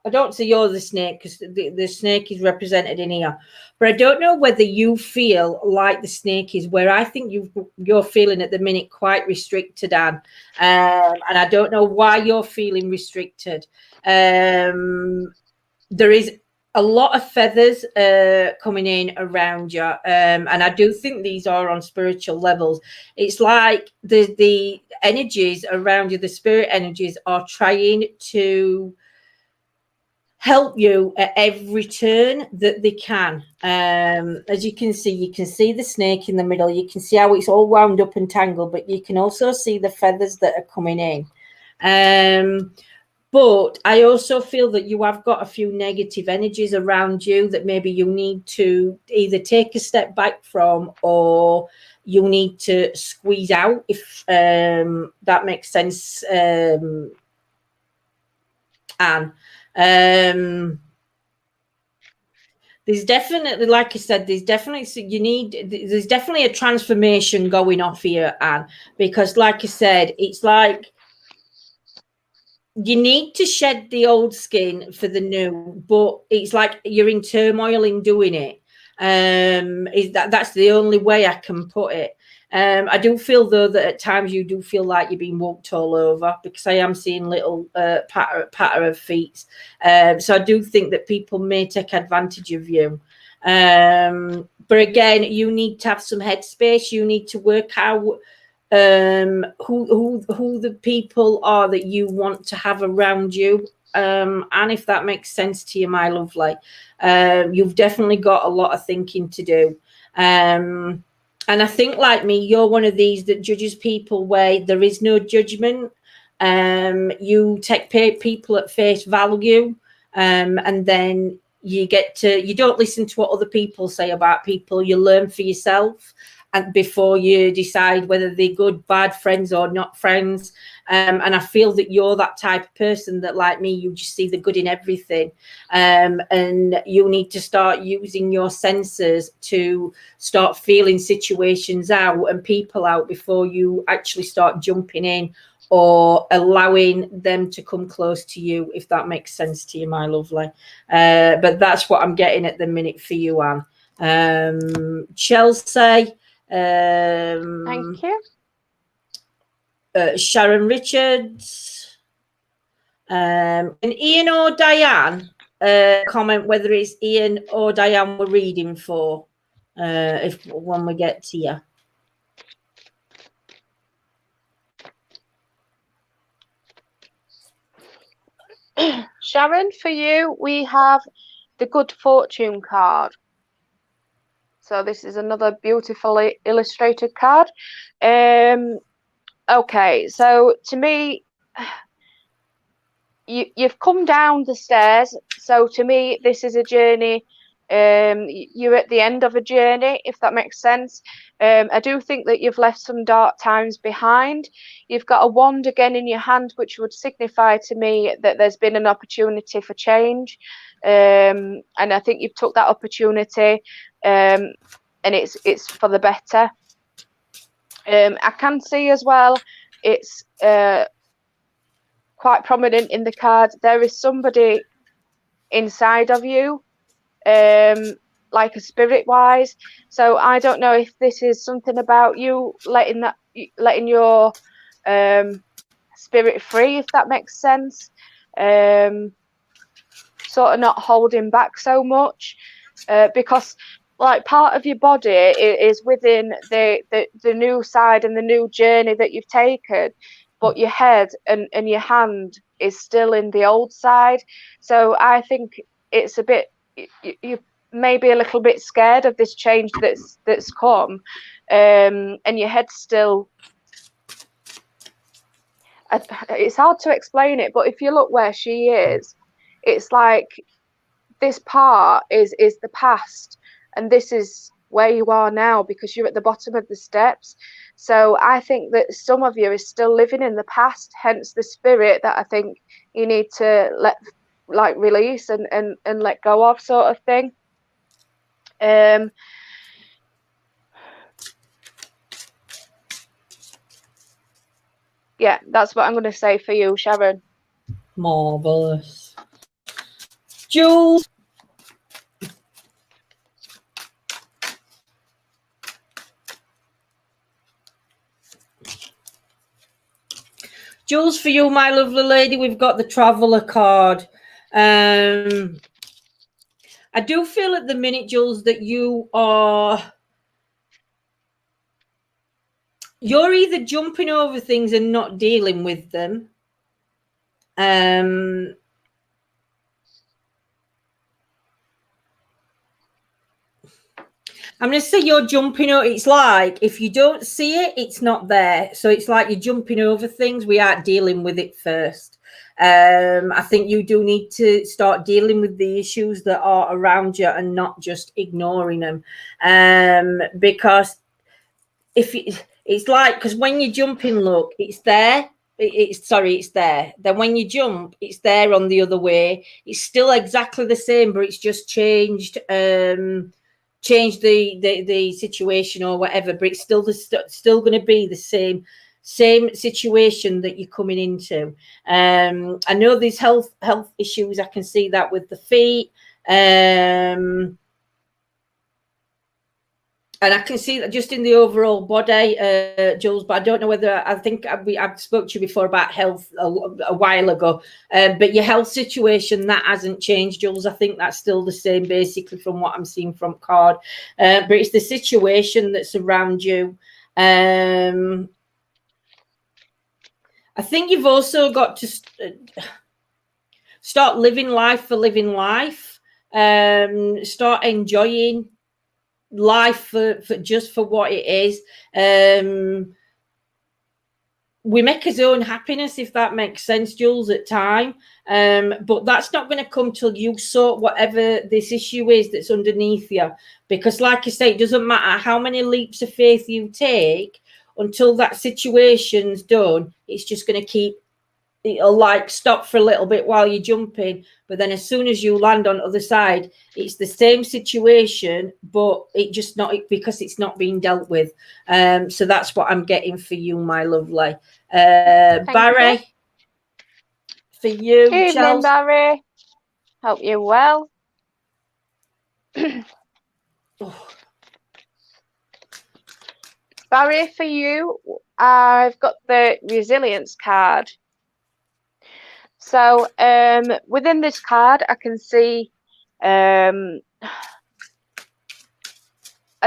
I don't say you're the snake because the snake is represented in here, but I don't know whether you feel like the snake is, where I think you're feeling at the minute quite restricted, Anne, and I don't know why you're feeling restricted. There is a lot of feathers coming in around you, and I do think these are on spiritual levels. It's like the energies around you, the spirit energies, are trying to help you at every turn that they can. As you can see the snake in the middle. You can see how it's all wound up and tangled, but you can also see the feathers that are coming in. But I also feel that you have got a few negative energies around you that maybe you need to either take a step back from, or you need to squeeze out, if that makes sense, Anne. There's definitely, like I said, there's definitely a transformation going off here, Anne, because like I said, it's like you need to shed the old skin for the new, but it's like you're in turmoil in doing it. That's the only way I can put it. I do feel though that at times you do feel like you're being walked all over, because I am seeing little patter of feet. So I do think that people may take advantage of you. But again, you need to have some headspace. You need to work out who the people are that you want to have around you, and if that makes sense to you, my lovely. You've definitely got a lot of thinking to do, and I think, like me, you're one of these that judges people where there is no judgment. You take people at face value, and then you don't listen to what other people say about people. You learn for yourself, and before you decide whether they're good, bad friends or not friends. And I feel that you're that type of person that, like me, you just see the good in everything. And you need to start using your senses to start feeling situations out and people out before you actually start jumping in or allowing them to come close to you, if that makes sense to you, my lovely. But that's what I'm getting at the minute for you, Anne. Chelsea. Thank you. Sharon Richards, and Ian or Diane, comment whether it's Ian or Diane we're reading for, when we get to you. Sharon, for you, we have the Good Fortune card. So this is another beautifully illustrated card. Okay, so to me, you've come down the stairs. So to me, this is a journey. You're at the end of a journey, if that makes sense. I do think that you've left some dark times behind. You've got a wand again in your hand, which would signify to me that there's been an opportunity for change. And I think you've took that opportunity, and it's for the better. I can see as well, it's quite prominent in the card. There is somebody inside of you, like a spirit wise. So I don't know if this is something about you letting your spirit free, if that makes sense. Sort of not holding back so much, because like part of your body is within the new side and the new journey that you've taken, but your head and your hand is still in the old side. So I think it's a bit, you may be a little bit scared of this change that's come, and your head's still, it's hard to explain it, but if you look where she is, it's like this part is the past, and this is where you are now, because you're at the bottom of the steps. So I think that some of you is still living in the past, hence the spirit that I think you need to release and let go of, sort of thing. Yeah, that's what I'm going to say for you, Sharon. Marvelous. Jules. Jules, for you, my lovely lady, we've got the traveller card. I do feel at the minute, Jules, that you're either jumping over things and not dealing with them. I'm going to say you're jumping over. It's like if you don't see it, it's not there. So it's like you're jumping over things. We aren't dealing with it first. I think you do need to start dealing with the issues that are around you and not just ignoring them. Because it's like, because when you're jumping, look, it's there. It's there. Then when you jump, it's there on the other way. It's still exactly the same, but it's just changed. Change the situation or whatever, but it's still going to be the same situation that you're coming into. I know there's health issues. I can see that with the feet, and I can see that just in the overall body, Jules, but I don't know whether, I think I've spoke to you before about health a while ago, but your health situation, that hasn't changed, Jules. I think that's still the same, basically, from what I'm seeing from card. But it's the situation that's around you. I think you've also got to start living life for living life. Start enjoying life for just for what it is. We make his own happiness, if that makes sense, Jules, at time, but that's not going to come till you sort whatever this issue is that's underneath you, because like I say, it doesn't matter how many leaps of faith you take until that situation's done. It's just going to keep, it'll like stop for a little bit while you're jumping, but then as soon as you land on the other side, it's the same situation, but it just not, because it's not being dealt with. So that's what I'm getting for you, my lovely. Barry, you. for you. Good evening, Barry. Hope you're well. Barry, for you, I've got the resilience card. So within this card, I can see, I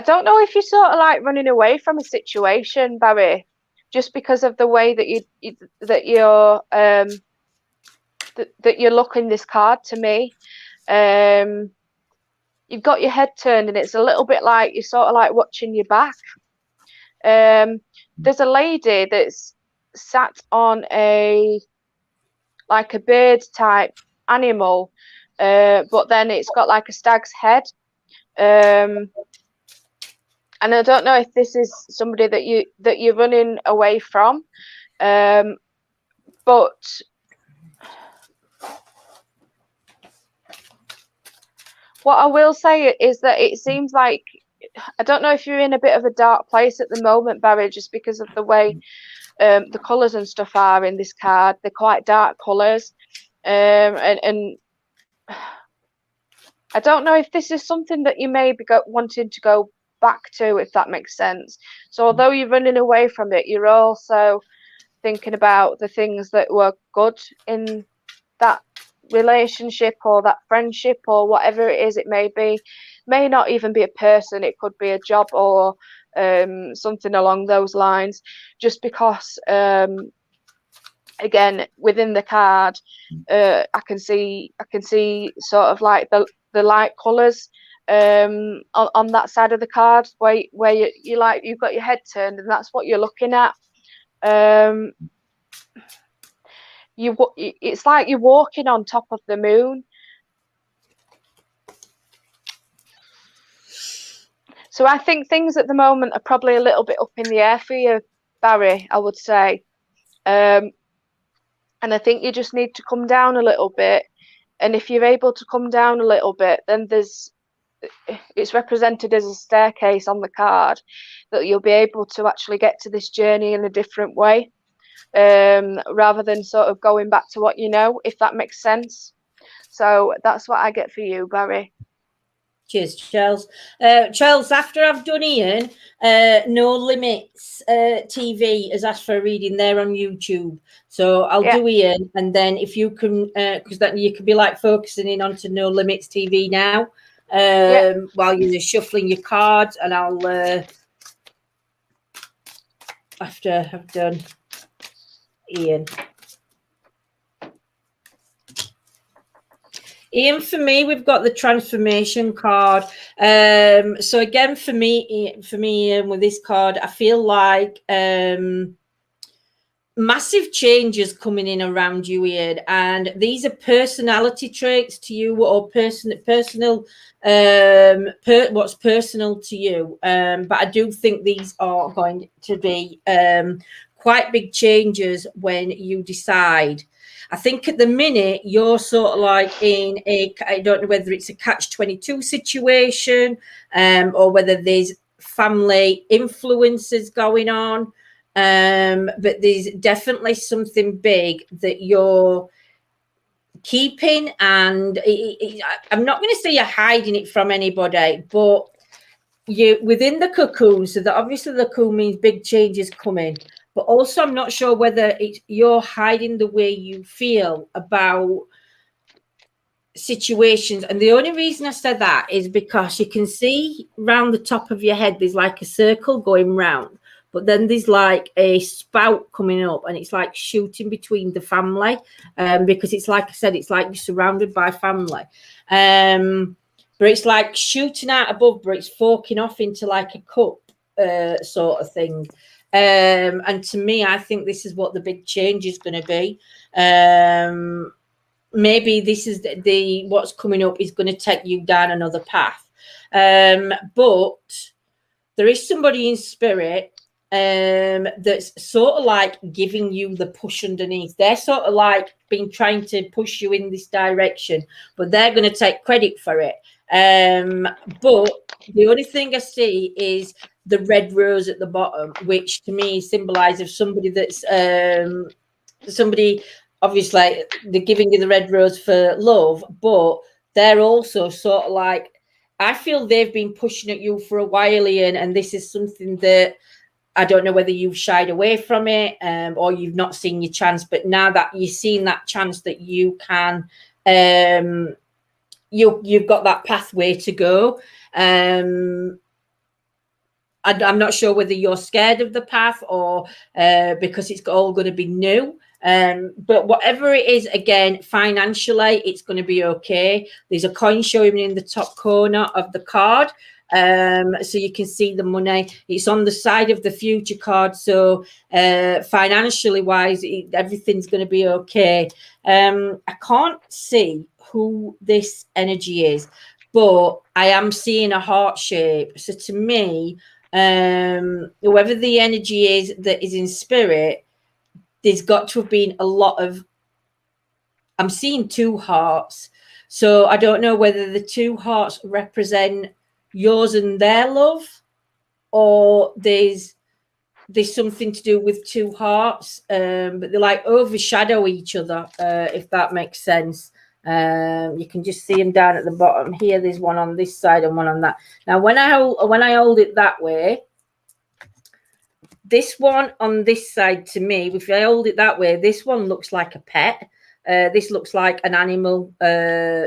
don't know if you're sort of like running away from a situation, Barry, just because of the way that you're looking this card to me. You've got your head turned, and it's a little bit like you're sort of like watching your back. There's a lady that's sat on like a bird type animal, but then it's got like a stag's head. And I don't know if this is somebody that you're running away from, but what I will say is that it seems like, I don't know if you're in a bit of a dark place at the moment, Barry, just because of the way the colours and stuff are in this card. They're quite dark colours, and I don't know if this is something that you may be wanting to go back to, if that makes sense. So although you're running away from it, you're also thinking about the things that were good in that relationship or that friendship or whatever it is it may be. May not even be a person, it could be a job or something along those lines, just because again, within the card, I can see sort of like the light colours on that side of the card where you like, you've got your head turned and that's what you're looking at. It's like you're walking on top of the moon. So I think things at the moment are probably a little bit up in the air for you, Barry, I would say. And I think you just need to come down a little bit. And if you're able to come down a little bit, then it's represented as a staircase on the card that you'll be able to actually get to this journey in a different way, rather than sort of going back to what you know, if that makes sense. So that's what I get for you, Barry. Cheers, Charles. Charles, after I've done Ian, No Limits TV has asked for a reading there on YouTube. So I'll do Ian, and then if you can, because then you could be like focusing in onto No Limits TV now, while you're shuffling your cards, and I'll after I've done Ian. Ian, for me, we've got the transformation card. So again, for me, Ian, with this card, I feel like massive changes coming in around you, Ian, and these are personality traits to you, or personal, what's personal to you. But I do think these are going to be quite big changes when you decide. I think at the minute you're sort of like in a, I don't know whether it's a catch-22 situation, or whether there's family influences going on. But there's definitely something big that you're keeping, and I'm not going to say you're hiding it from anybody, but you within the cocoon. So that obviously the cocoon means big changes coming. But also, I'm not sure whether you're hiding the way you feel about situations. And the only reason I said that is because you can see round the top of your head, there's like a circle going round, but then there's like a spout coming up, and it's like shooting between the family, because it's like I said, it's like you're surrounded by family. But it's like shooting out above, but it's forking off into like a cup sort of thing. And to me, I think this is what the big change is going to be. Maybe this is what's coming up is going to take you down another path. But there is somebody in spirit that's sort of like giving you the push underneath. They're sort of like been trying to push you in this direction, but they're going to take credit for it. But the only thing I see is the red rose at the bottom, which to me symbolizes somebody that's somebody, obviously they're giving you the red rose for love, but they're also sort of like, I feel they've been pushing at you for a while, Ian, and this is something that I don't know whether you've shied away from it, or you've not seen your chance, but now that you've seen that chance that you can, you've got that pathway to go. I'm not sure whether you're scared of the path or because it's all going to be new. But whatever it is, again, financially, it's going to be okay. There's a coin showing in the top corner of the card. So you can see the money. It's on the side of the future card. So financially wise, everything's going to be okay. I can't see who this energy is, but I am seeing a heart shape. So to me, whoever the energy is that is in spirit, there's got to have been a lot of, I'm seeing two hearts. So I don't know whether the two hearts represent yours and their love, or there's something to do with two hearts, but they like overshadow each other, if that makes sense. You can just see them down at the bottom here. There's one on this side and one on that. Now when I hold it that way, this one on this side, to me, if I hold it that way, this one looks like a pet. This looks like an animal,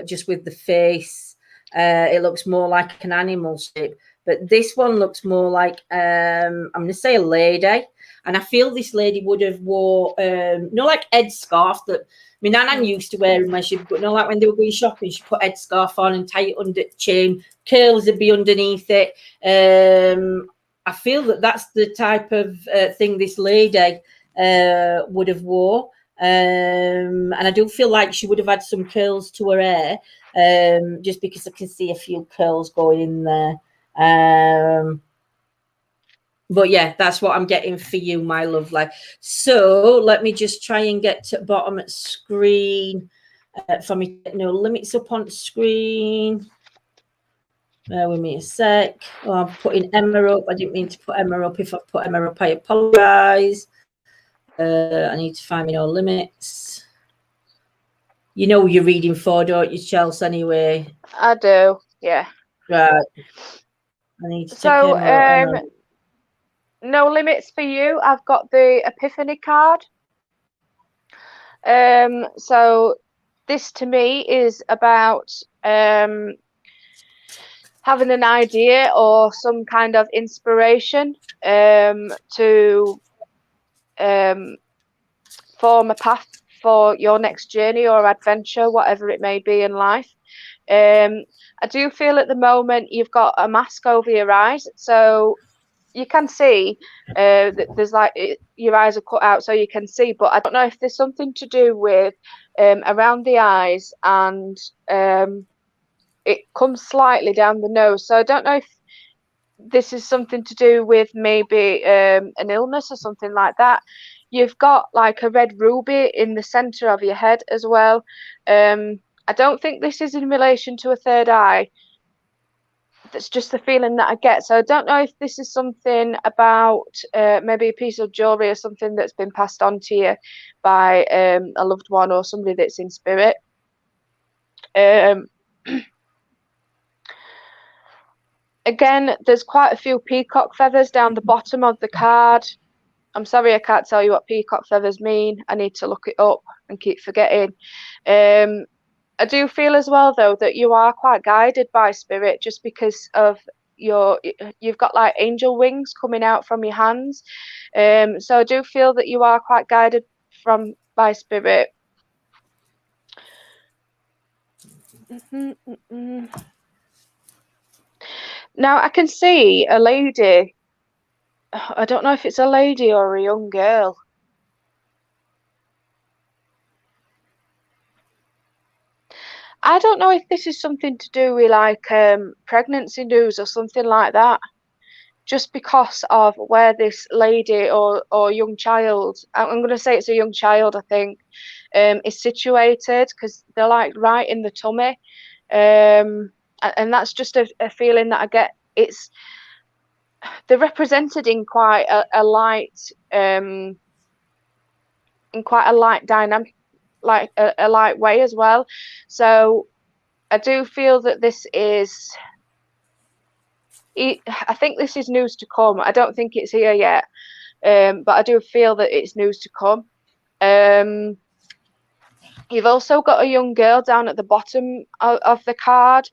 just with the face. It looks more like an animal shape. But this one looks more like, I'm going to say a lady. And I feel this lady would have wore, like Ed's scarf that my nana used to wear when she, like when they were going shopping, she put Ed's scarf on and tie it under the chain. Curls would be underneath it. I feel that that's the type of thing this lady would have wore. And I do feel like she would have had some curls to her hair, just because I can see a few curls going in there. But yeah, that's what I'm getting for you, my lovely. So let me just try and get to the bottom of screen for me. No limits up on screen. Bear with me a sec. Oh, I'm putting Emma up. I didn't mean to put Emma up. If I've put Emma up, I apologise. I need to find me no limits. You know you're reading for, don't you, Chelsea, anyway? I do, yeah. Right. I need to take No limits for you. I've got the Epiphany card. So this to me is about having an idea or some kind of inspiration to form a path for your next journey or adventure, whatever it may be in life. I do feel at the moment you've got a mask over your eyes, so you can see there's like your eyes are cut out so you can see, but I don't know if there's something to do with around the eyes, and it comes slightly down the nose, so I don't know if this is something to do with maybe an illness or something like that. You've got like a red ruby in the center of your head as well. I don't think this is in relation to a third eye. That's just the feeling that I get. So I don't know if this is something about maybe a piece of jewelry or something that's been passed on to you by a loved one or somebody that's in spirit. Again, there's quite a few peacock feathers down the bottom of the card. I'm sorry I can't tell you what peacock feathers mean. I need to look it up and keep forgetting. I do feel as well, though, that you are quite guided by spirit just because of you've got like angel wings coming out from your hands. So I do feel that you are quite guided by spirit. Now I can see a lady. I don't know if it's a lady or a young girl. I don't know if this is something to do with like pregnancy news or something like that. Just because of where this lady or young child, I'm going to say it's a young child, I think, is situated, because they're like right in the tummy. And that's just a feeling that I get. They're represented in quite a light, in quite a light dynamic, like a light way as well. So I do feel that this is, I think this is news to come. I don't think it's here yet, but I do feel that it's news to come. You've also got a young girl down at the bottom of the card.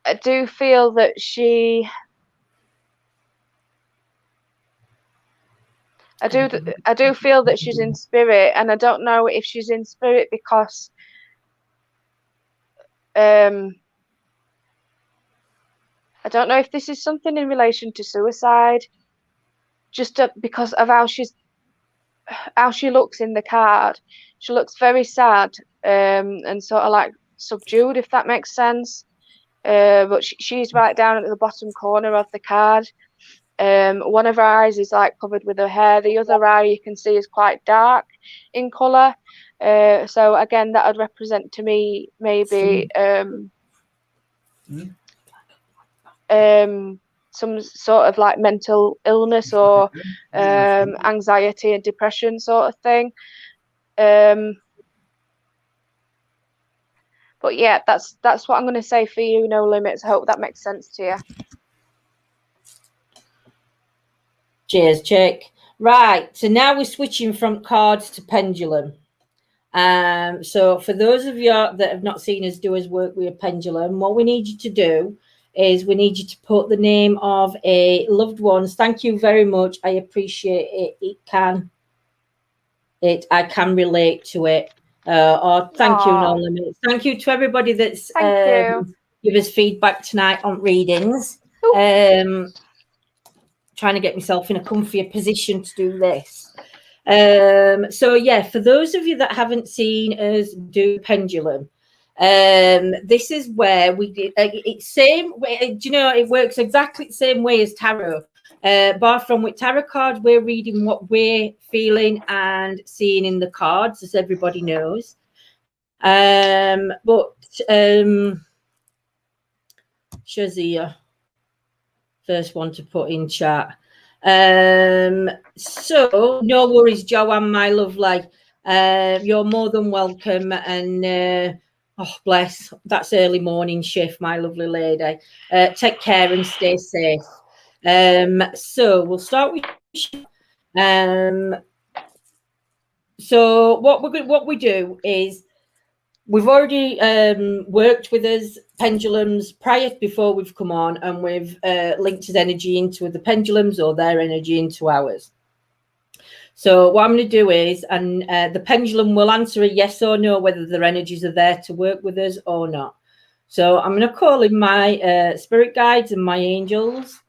I do feel that I do feel that she's in spirit, and I don't know if she's in spirit because I don't know if this is something in relation to suicide, just because of how she looks in the card. She looks very sad and sort of like subdued, if that makes sense. But she's right down at the bottom corner of the card. One of her eyes is like covered with her hair. The other eye you can see is quite dark in colour. So again, that would represent to me maybe some sort of like mental illness or anxiety and depression sort of thing. But yeah, that's what I'm going to say for you, No Limits. I hope that makes sense to you. Cheers, Chick. Right, so now we're switching from cards to pendulum. So for those of you that have not seen us do us work with a pendulum, what we need you to do is we need you to put the name of a loved one's. Thank you very much. I appreciate it. I can relate to it. Thank you, No Limits. Thank you to everybody that's give us feedback tonight on readings. Trying to get myself in a comfier position to do this. So yeah, for those of you that haven't seen us do pendulum, this is where we did it's same way. Do you know, it works exactly the same way as tarot, bar from with tarot cards we're reading what we're feeling and seeing in the cards, as everybody knows. Shazia, first one to put in chat. So no worries, Joanne, my lovely. you're more than welcome. And oh, bless, that's early morning shift, my lovely lady. Take care and stay safe. So we'll start with so what we do is we've already worked with us pendulums before we've come on, and we've linked his energy into the pendulums or their energy into ours. So what I'm going to do is, and the pendulum will answer a yes or no whether their energies are there to work with us or not. So I'm going to call in my spirit guides and my angels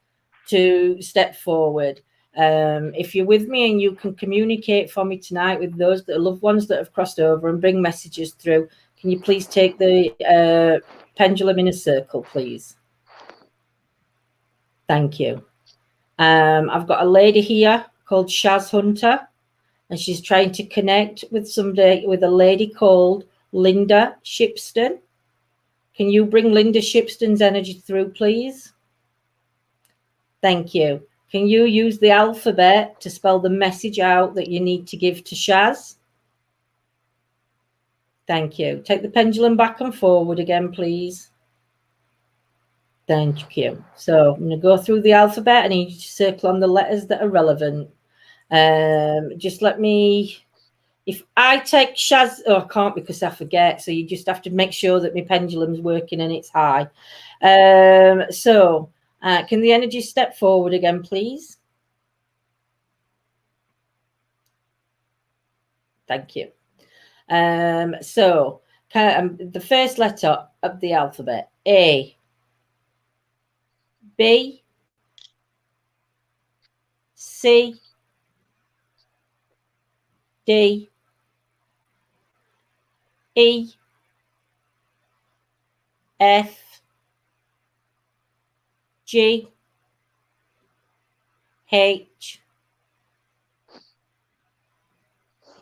to step forward. If you're with me and you can communicate for me tonight with those that are loved ones that have crossed over and bring messages through, can you please take the pendulum in a circle, please? Thank you. I've got a lady here called Shaz Hunter, and she's trying to connect with a lady called Linda Shipston. Can you bring Linda Shipston's energy through, please? Thank you. Can you use the alphabet to spell the message out that you need to give to Shaz? Thank you. Take the pendulum back and forward again, please. Thank you. So I'm going to go through the alphabet. I need you to circle on the letters that are relevant. Just let me, if I take Shaz, oh, I can't because I forget. So you just have to make sure that my pendulum's working and it's high. Can the energy step forward again, please? Thank you. The first letter of the alphabet, A, B, C, D, E, F, G, H.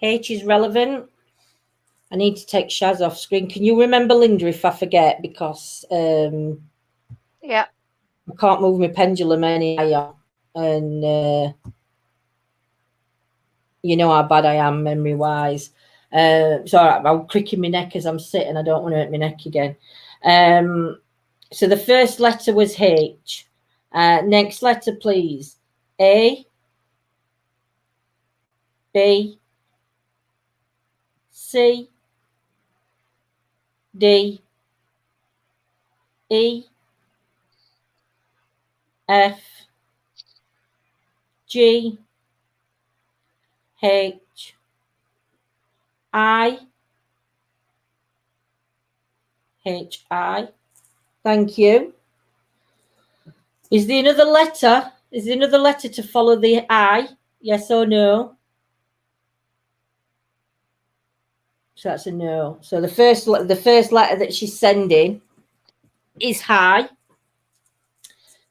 H is relevant. I need to take Shaz off screen. Can you remember Linda if I forget? Because yeah, I can't move my pendulum any higher. And you know how bad I am memory-wise. Sorry, I'm cricking my neck as I'm sitting. I don't want to hurt my neck again. So the first letter was H. Next letter, please. A, B, C, D, E, F, G, H, I, H, I. Thank you. Is there another letter? Is there another letter to follow the I? Yes or no? So that's a no. So the first letter that she's sending is high.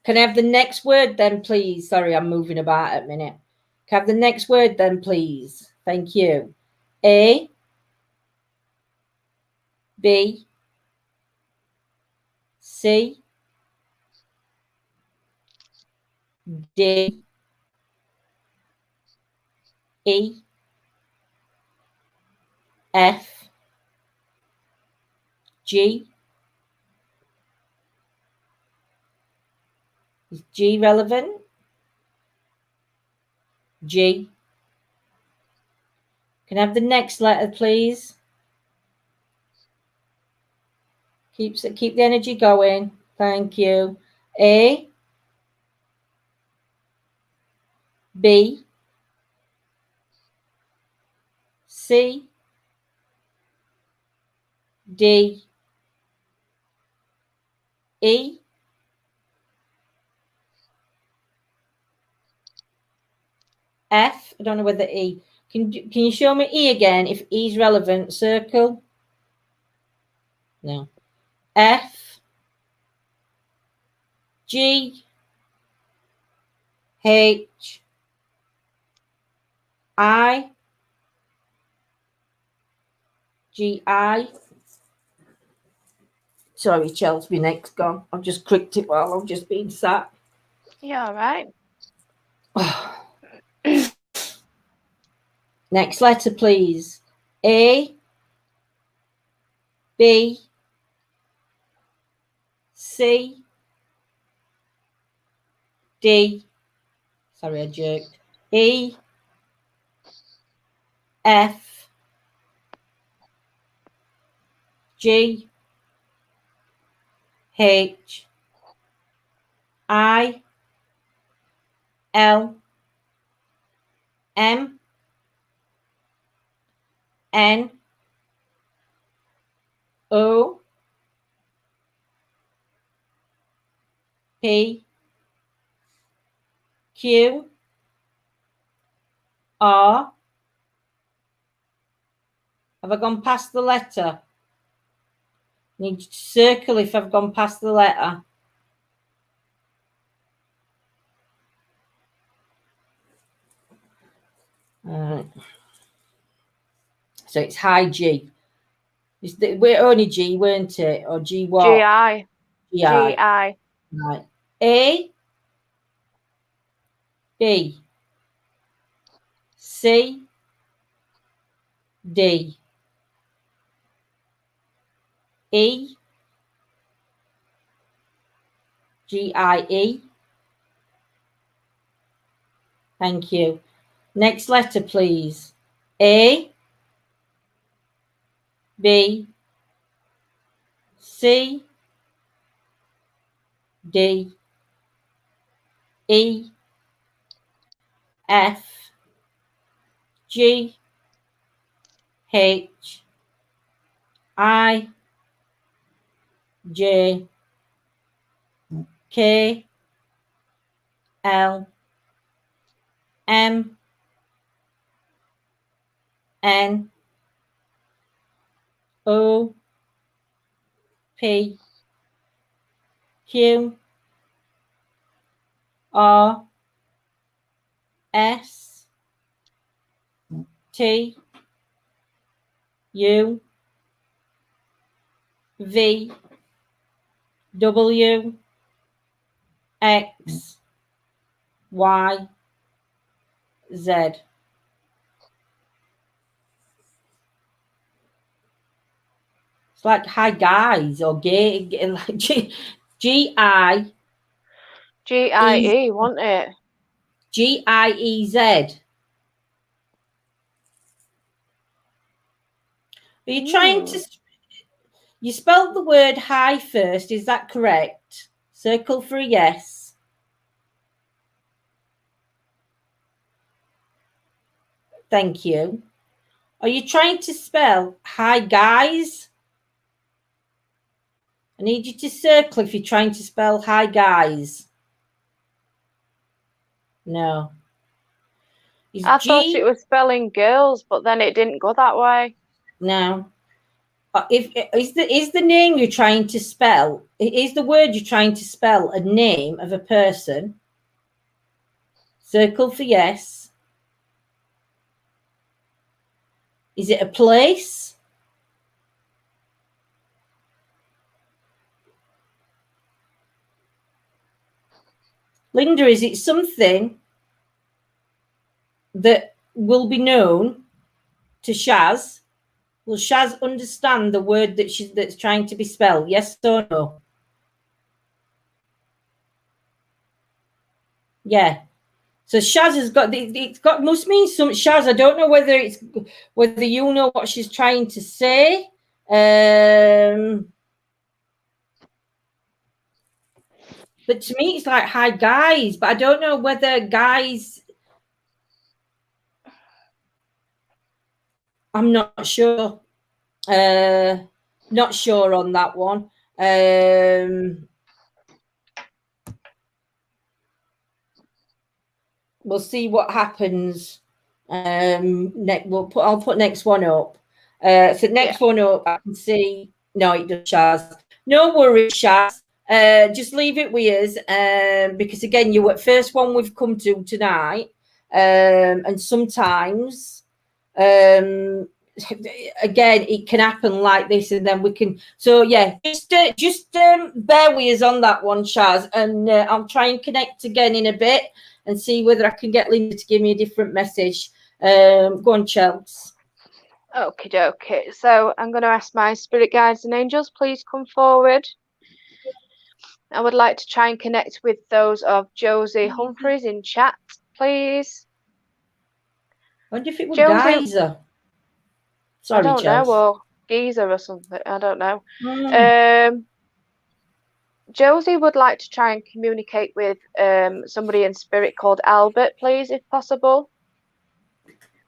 Can I have the next word then, please? Sorry, I'm moving about at a minute. Can I have the next word then, please? Thank you. A, B, C, D, E, F, G. Is G relevant? G. Can I have the next letter, please? Keep the energy going. Thank you. A, B, C, D, E, F. I don't know whether E. Can you show me E again? If E is relevant, circle. No. F, G, H, I, G, I. Sorry, Chelsea, my neck's gone. I've just clicked it while I've just been sat. Yeah, all right. Next letter, please. A, B, C, D, sorry I jerked, E, F, G, H, I, L, M, N, O, P, Q, R. Have I gone past the letter? Need to circle if I've gone past the letter. So it's high G. We're only G, weren't it? Or G what? GI. GI. GI. Right. A, B, C, D, E, GIE. Thank you. Next letter, please. A, B, C, D, E, F, G, H, I, J, K, L, M, N, O, P, Q, R, S, T, U, V, W, X, Y, Z. It's like hi guys or gay, like G-I. GIE, wasn't it? G-I-E-Z. Are you trying to... You spelled the word hi first, is that correct? Circle for a yes. Thank you. Are you trying to spell hi guys? I need you to circle if you're trying to spell hi guys. No. I thought it was spelling girls, but then it didn't go that way. No. Is the name you're trying to spell, is the word you're trying to spell a name of a person? Circle for yes. Is it a place? Linda, is it something that will be known to Shaz? Will Shaz understand the word that's trying to be spelled? Yes or no? Yeah. So Shaz has got, must mean some, Shaz, I don't know whether you know what she's trying to say. But to me, it's like, hi, guys. But I don't know whether guys... I'm not sure. Not sure on that one. We'll see what happens. I'll put next one up. So next one up, I can see. No, it does, Shaz. No worries, Shaz. Just leave it with us, because again, you were the first one we've come to tonight, and sometimes, again, it can happen like this, and then we can. So yeah, just bear with us on that one, Shaz, and I'll try and connect again in a bit and see whether I can get Linda to give me a different message. Go on, Chels. Okay, dokie. So I'm going to ask my spirit guides and angels, please come forward. I would like to try and connect with those of Josie Humphreys in chat, please. I wonder if it was Josie, Geyser. Sorry, I don't know, Chelsea. or Geezer or something. I don't know. Mm. Josie would like to try and communicate with somebody in spirit called Albert, please, if possible.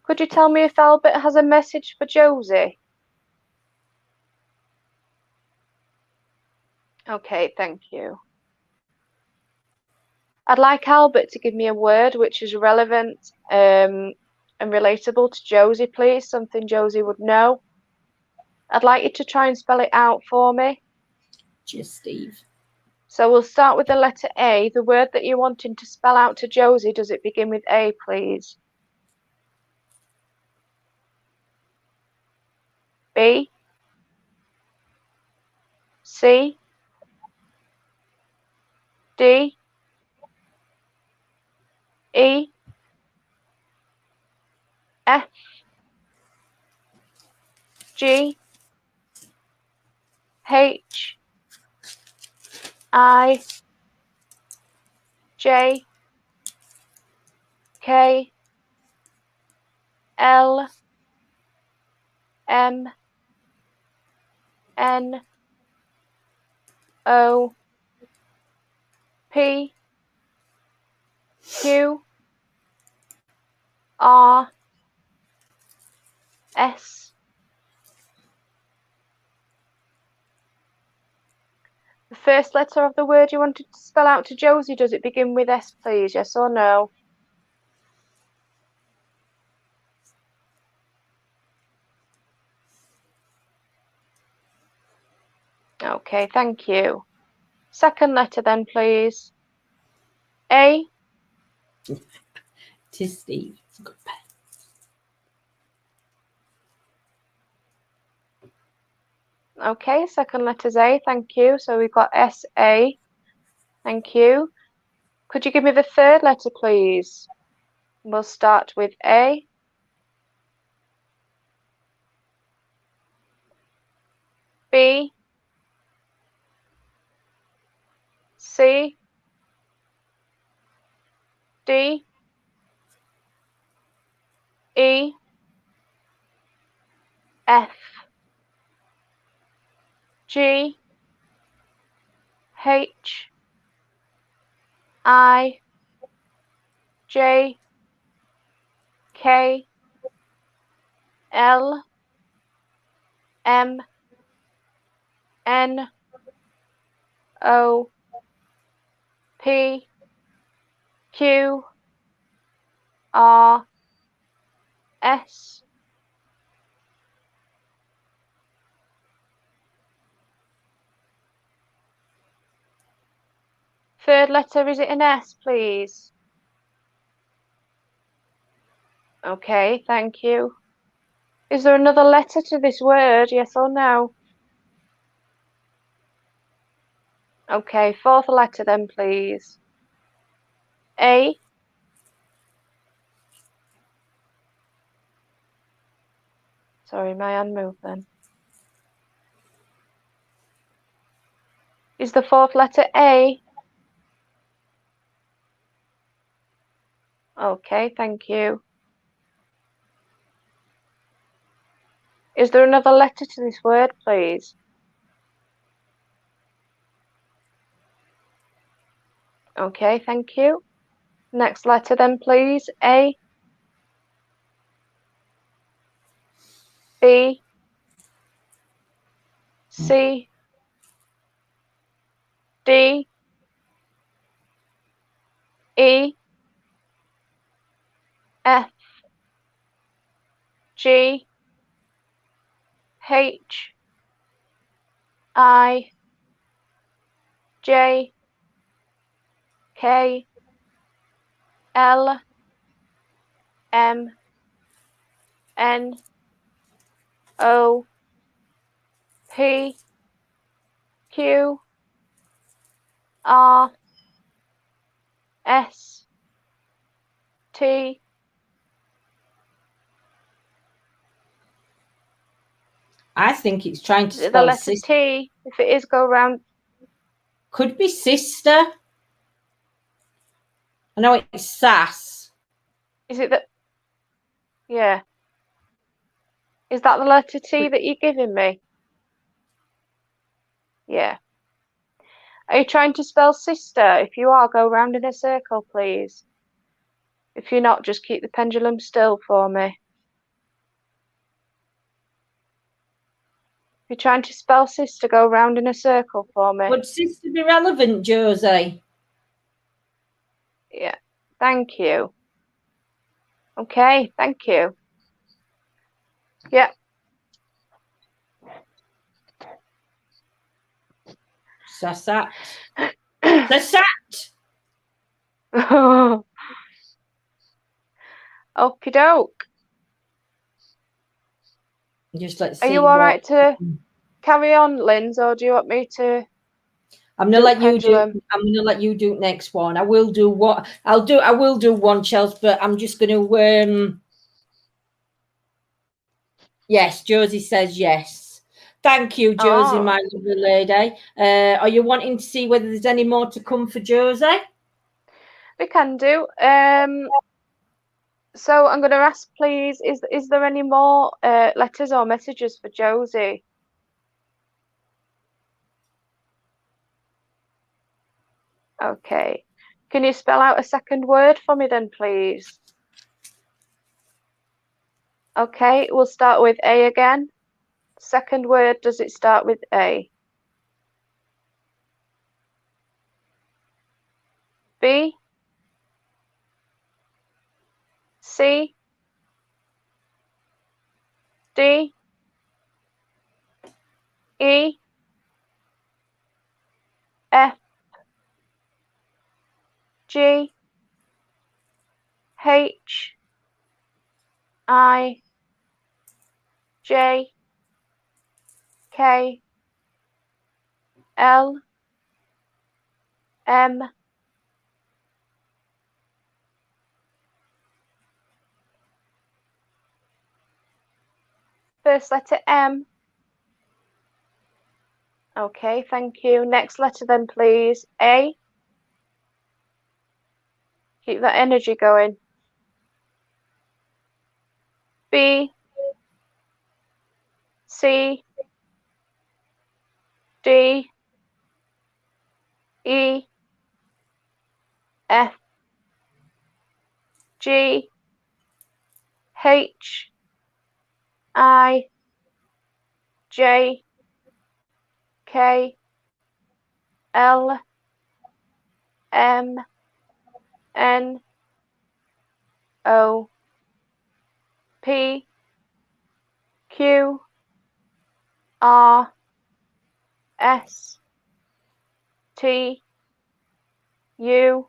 Could you tell me if Albert has a message for Josie? Okay, thank you. I'd like Albert to give me a word which is relevant and relatable to Josie, please, something Josie would know. I'd like you to try and spell it out for me. Cheers, Steve. So we'll start with the letter A. The word that you're wanting to spell out to Josie, does it begin with A, please? B, C, D, E, F, G, H, I, J, K, L, M, N, O, P, Q, R, S. The first letter of the word you wanted to spell out to Josie, does it begin with S, please? Yes or no? Okay, thank you. Second letter then, please. A. Tis Steve. It's a good pen. Okay, second letter's A, thank you. So we've got S-A. Thank you. Could you give me the third letter, please? We'll start with A. B. C. D. E. F. G. H. I. J. K. L. M. N. O. P. Q. R. S. Third letter, is it an S, please? Okay, thank you. Is there another letter to this word, yes or no? Okay, fourth letter then, please. A. Sorry, my hand moved then. Is the fourth letter A? Okay, thank you. Is there another letter to this word, please? Okay, thank you. Next letter then, please. A. B. C. D. E. F. G. H. I. J. K. L. M. N. O. P. Q. R. S. T. I think it's trying to Is it the spell letter sister. T? If it is, go round. Could be sister. I know it's sass. Is it that? Yeah. Is that the letter T that you're giving me? Yeah. Are you trying to spell sister? If you are, go round in a circle, please. If you're not, just keep the pendulum still for me. If you're trying to spell sister, go round in a circle for me. Would sister be relevant, Josie? Yeah. Thank you. Okay, thank you. Yeah. Sassat. Sassat. Okie doke. Just let's Are see. you all right to carry on, Linz, or do you want me to? I'm gonna let you do. I'm gonna let you do next one. I will do what I'll do. I will do one, Chelsea, but I'm just gonna. Yes, Josie says yes. Thank you, Josie, my lovely lady. Are you wanting to see whether there's any more to come for Josie? We can do. So I'm going to ask, please, is there any more letters or messages for Josie? Okay. Can you spell out a second word for me then, please? Okay, we'll start with A again. Second word, does it start with A? B? C? D? E? F? G? H? I? J? K? L? M? First letter M. Okay, thank you. Next letter then, please. A. Keep that energy going. B. C. D. E. F. G. H. I. J. K. L. M. N. O. P. Q. R. S. T. U.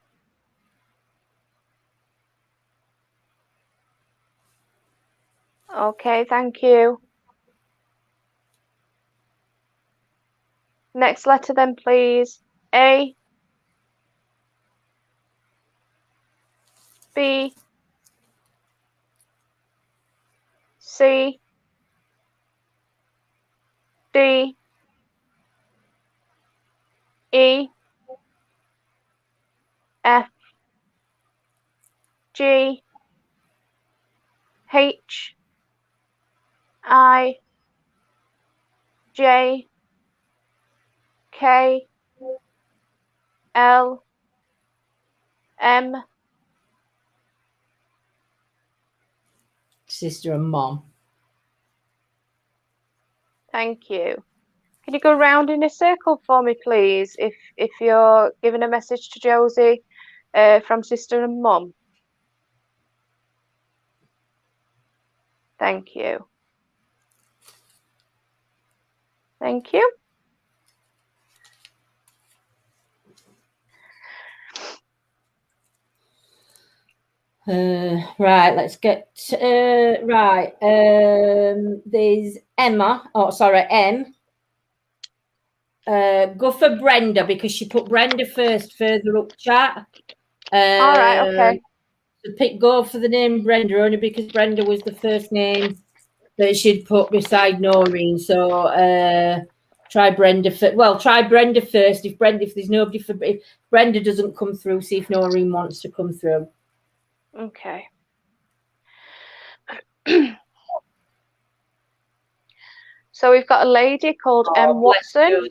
Okay, thank you. Next letter then, please. A. B. C. D. E. F. G. H. I. J. K. L. M. Sister and mom. Thank you. Can you go round in a circle for me, please, if you're giving a message to Josie from sister and mum? Thank you. Thank you. Right, let's get right. There's Emma. Oh, sorry, M. Go for Brenda because she put Brenda first, further up chat. All right, okay. So go for the name Brenda only because Brenda was the first name that she'd put beside Noreen. So try Brenda. Try Brenda first. If there's nobody if Brenda doesn't come through, see if Noreen wants to come through. Okay. So we've got a lady called M. Watson.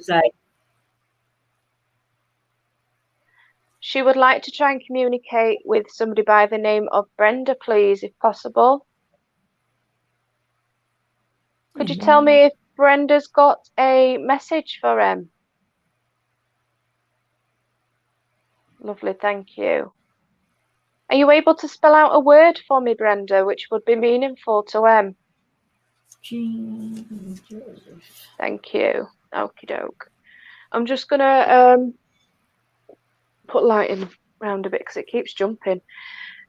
She would like to try and communicate with somebody by the name of Brenda, please, if possible. Could you tell me if Brenda's got a message for M? Lovely, thank you. Are you able to spell out a word for me, Brenda, which would be meaningful to M? Thank you. Okie doke. I'm just gonna put lighting around a bit because it keeps jumping.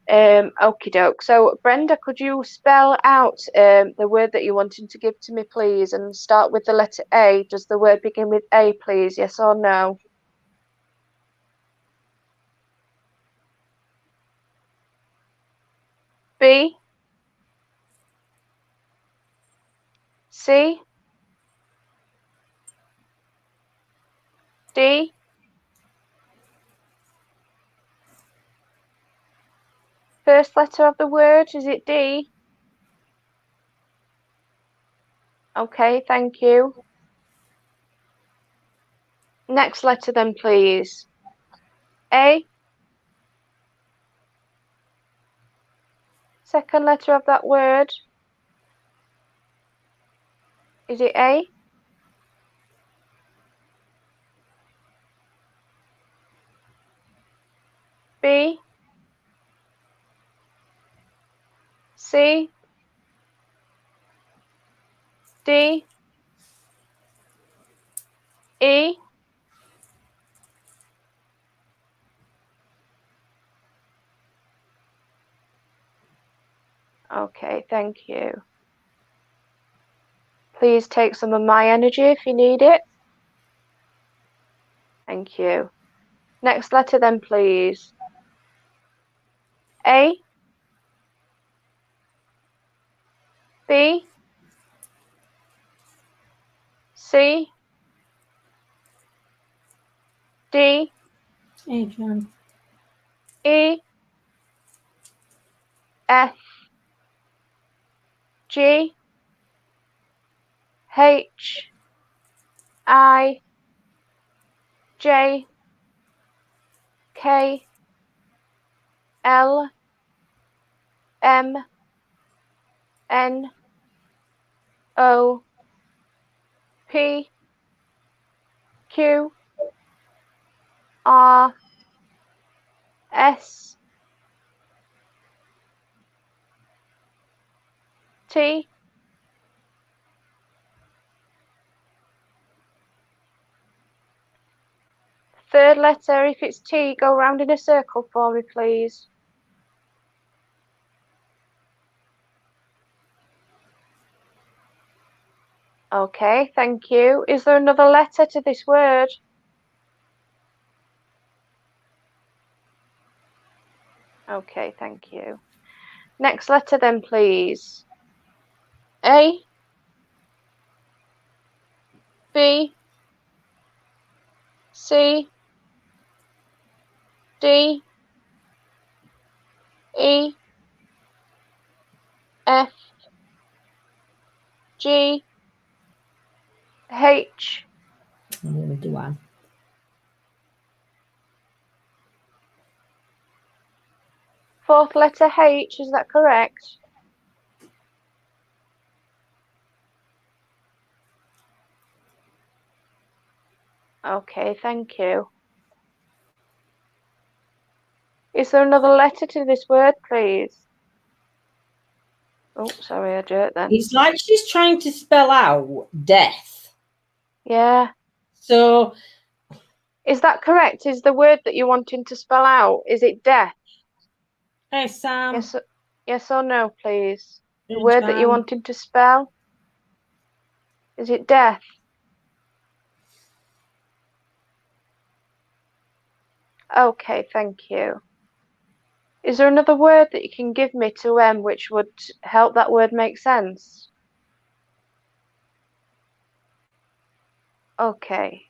Okie doke. So Brenda, could you spell out the word that you're wanting to give to me, please, and start with the letter A? Does the word begin with A, please? Yes or no? B? C? D? First letter of the word, is it D? Okay, thank you. Next letter then, please. A? Second letter of that word. Is it A? B? C? D? E? Okay, thank you. Please take some of my energy if you need it. Thank you. Next letter then, please. A? B? C? D? Adrian. E? F? G? H? I? J? K? L? M? N? O? P? Q? R? S? T? Third letter, if it's T, go round in a circle for me, please. Okay, thank you. Is there another letter to this word? Okay, thank you. Next letter then, please. A? B? C? D? E? F? G? H? I'm going to do one. Fourth letter H, is that correct? Okay, thank you. Is there another letter to this word, please? Oh, sorry, I jerked then. It's like she's trying to spell out death. Yeah. So is that correct? Is the word that you're wanting to spell out, is it death? Hey, Sam. Yes or no, please? The word that you're wanting to spell, is it death? Okay, thank you. Is there another word that you can give me to which would help that word make sense? Okay.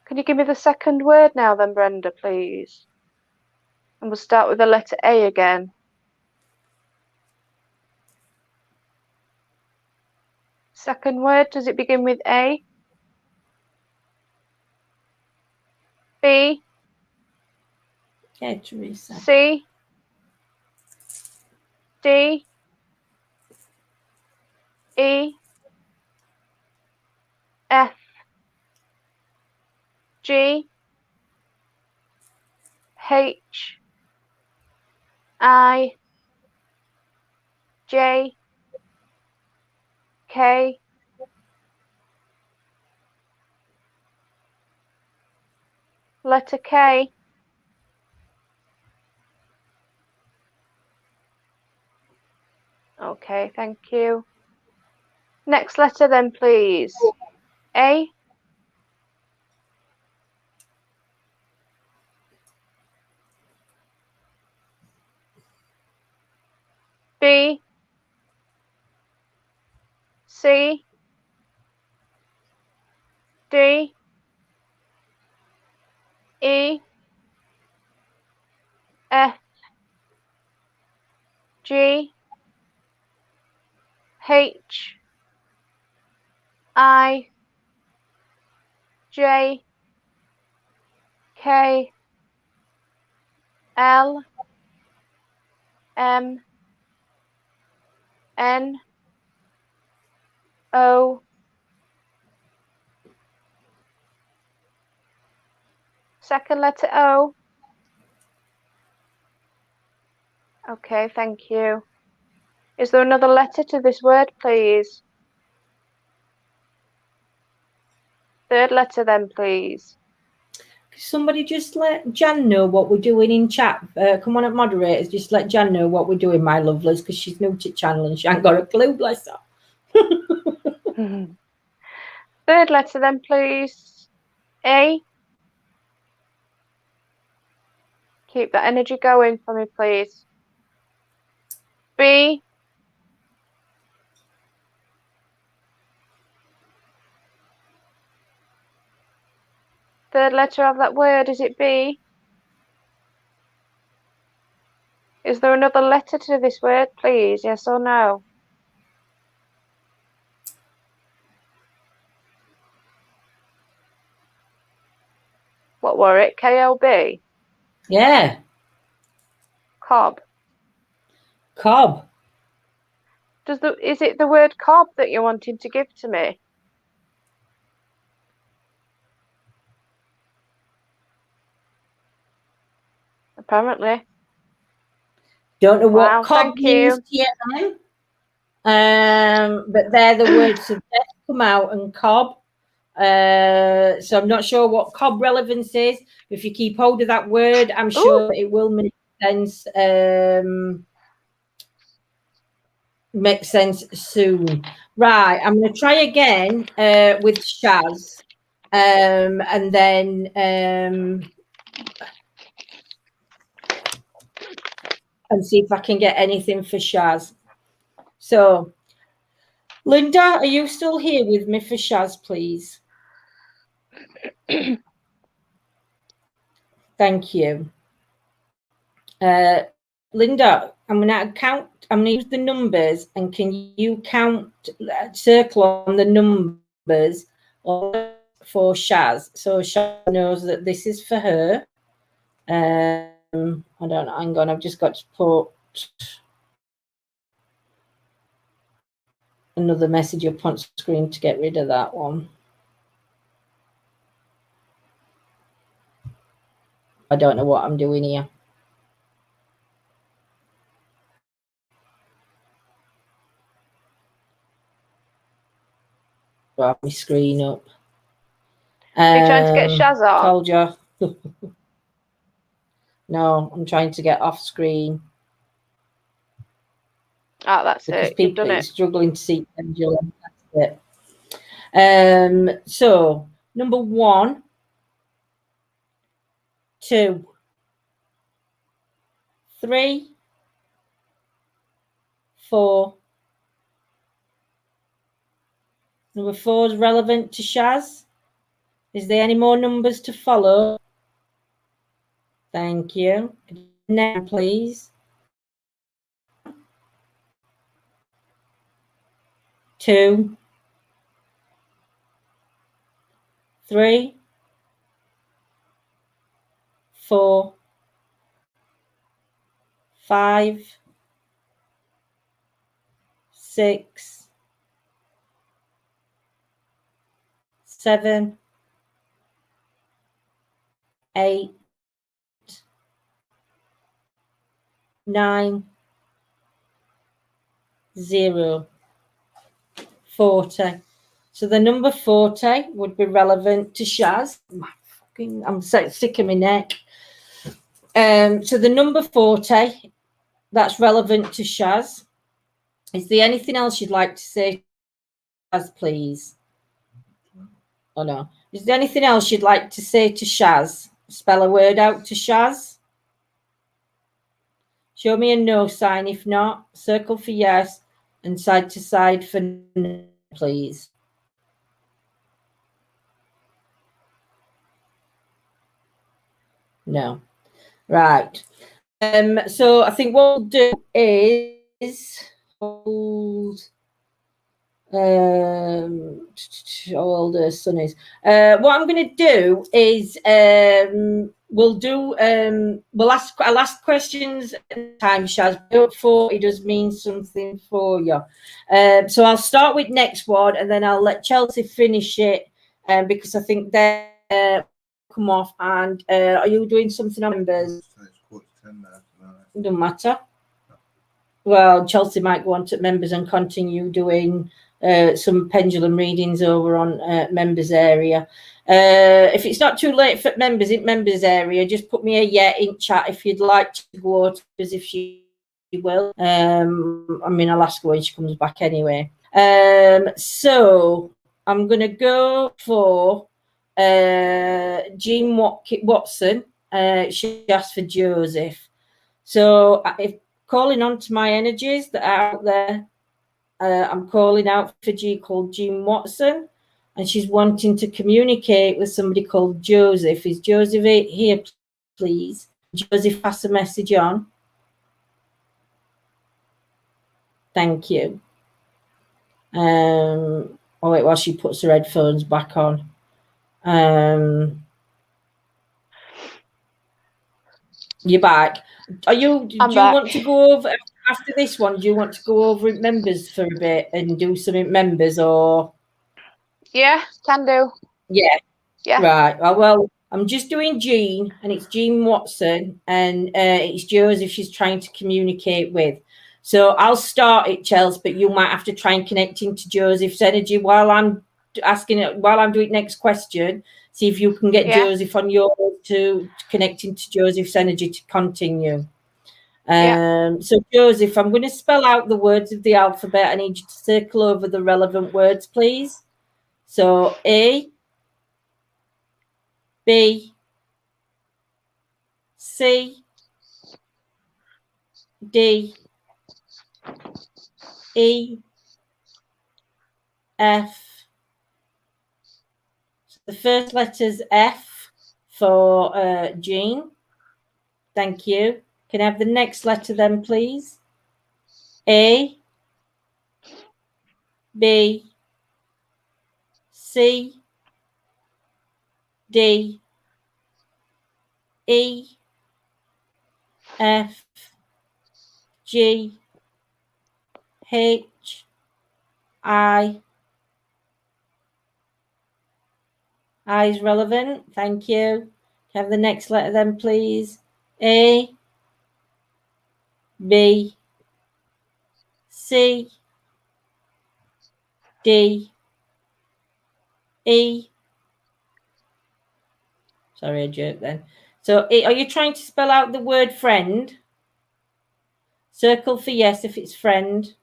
Can you give me the second word now then, Brenda, please? And we'll start with the letter A again. Second word, does it begin with A? B? Yeah, Teresa. C? D? E? F? G? H? I? J? K? Letter K? Okay, thank you. Next letter then, please. A? B? C? D? E? F? G? H? I? J? K? L? M? N? O? Second letter O? Okay, thank you. Is there another letter to this word, please? Third letter then, please. Somebody just let Jan know what we're doing in chat. Come on up, moderators. Just let Jan know what we're doing, my lovelies, because she's new to the channel and she ain't got a clue, bless her. Third letter then, please. A. Keep that energy going for me, please. B. Third letter of that word, is it B? Is there another letter to this word, please? Yes or no? What were it? KLB? Yeah. Cob. Cob. Is it the word cob that you're wanting to give to me? Apparently. Don't know what Wow, cob thank means you. to you, but they're the words that come out and cob. So I'm not sure what cob relevance is. If you keep hold of that word, I'm sure it will make sense. Make sense soon. Right, I'm going to try again with Shaz, and then and see if I can get anything for Shaz. So, Linda, are you still here with me for Shaz, please? Thank you. Linda, I'm going to count. I'm going to use the numbers, and can you count, circle on the numbers for Shaz, so Shaz knows that this is for her. I don't know. Hang on, I've just got to put another message up on screen to get rid of that one. I don't know what I'm doing here. Got my screen up. Are you trying to get Shaz on? Told you. No, I'm trying to get off screen. Oh, that's because it. You've done people are it. struggling to see pendulum. That's it. So number 1, 2, 3, 4. Number 4 is relevant to Shaz. Is there any more numbers to follow? Thank you. Now, please. 2, 3, 4, 5, 6, 7, 8, 9, 0, 40. So the number 40 would be relevant to Shaz. I'm so sick of my neck. So the number 40, that's relevant to Shaz. Is there anything else you'd like to say, Shaz, please? Oh, no. Is there anything else you'd like to say to Shaz? Spell a word out to Shaz. Show me a no sign. If not, circle for yes and side to side for no, please. No. Right. So I think what we'll do is hold how old her son is. What I'm going to do is I'll ask questions at the time, Shaz. 40 does mean something for you. So I'll start with next one and then I'll let Chelsea finish it because I think they're come off. And are you doing something on members? Doesn't matter. Well, Chelsea might go on to members and continue doing some pendulum readings over on members area. If it's not too late for members in members area, just put me a yeah in chat if you'd like to go to, as if she will. I mean, I'll ask her when she comes back anyway. So I'm going to go for Jean Watson. She asked for Joseph. So if calling on to my energies that are out there, I'm calling out for G called Jean Watson, and she's wanting to communicate with somebody called Joseph. Is Joseph here, please? Joseph, pass a message on. Thank you. Oh wait, while she puts her headphones back on. You're back. Do you want to go over after this one? Do you want to go over members for a bit and do some members, or? Yeah, can do. Yeah. Yeah. Right. Well, I'm just doing Jean, and it's Jean Watson, and it's Joseph she's trying to communicate with. So I'll start it, Chelsea, but you might have to try and connect into Joseph's energy while I'm doing next question. See if you can get Joseph on yours to connect into Joseph's energy to continue. So Joseph, I'm going to spell out the words of the alphabet. I need you to circle over the relevant words, please. So A, B, C, D, E, F. The first letter's F for Jean. Thank you. Can I have the next letter then, please? A, B, C, D, E, F, G, H, I. I is relevant. Thank you. Can I have the next letter then, please? A, B, C, D, E. Sorry, I jerked then. So are you trying to spell out the word friend? Circle for yes if it's friend.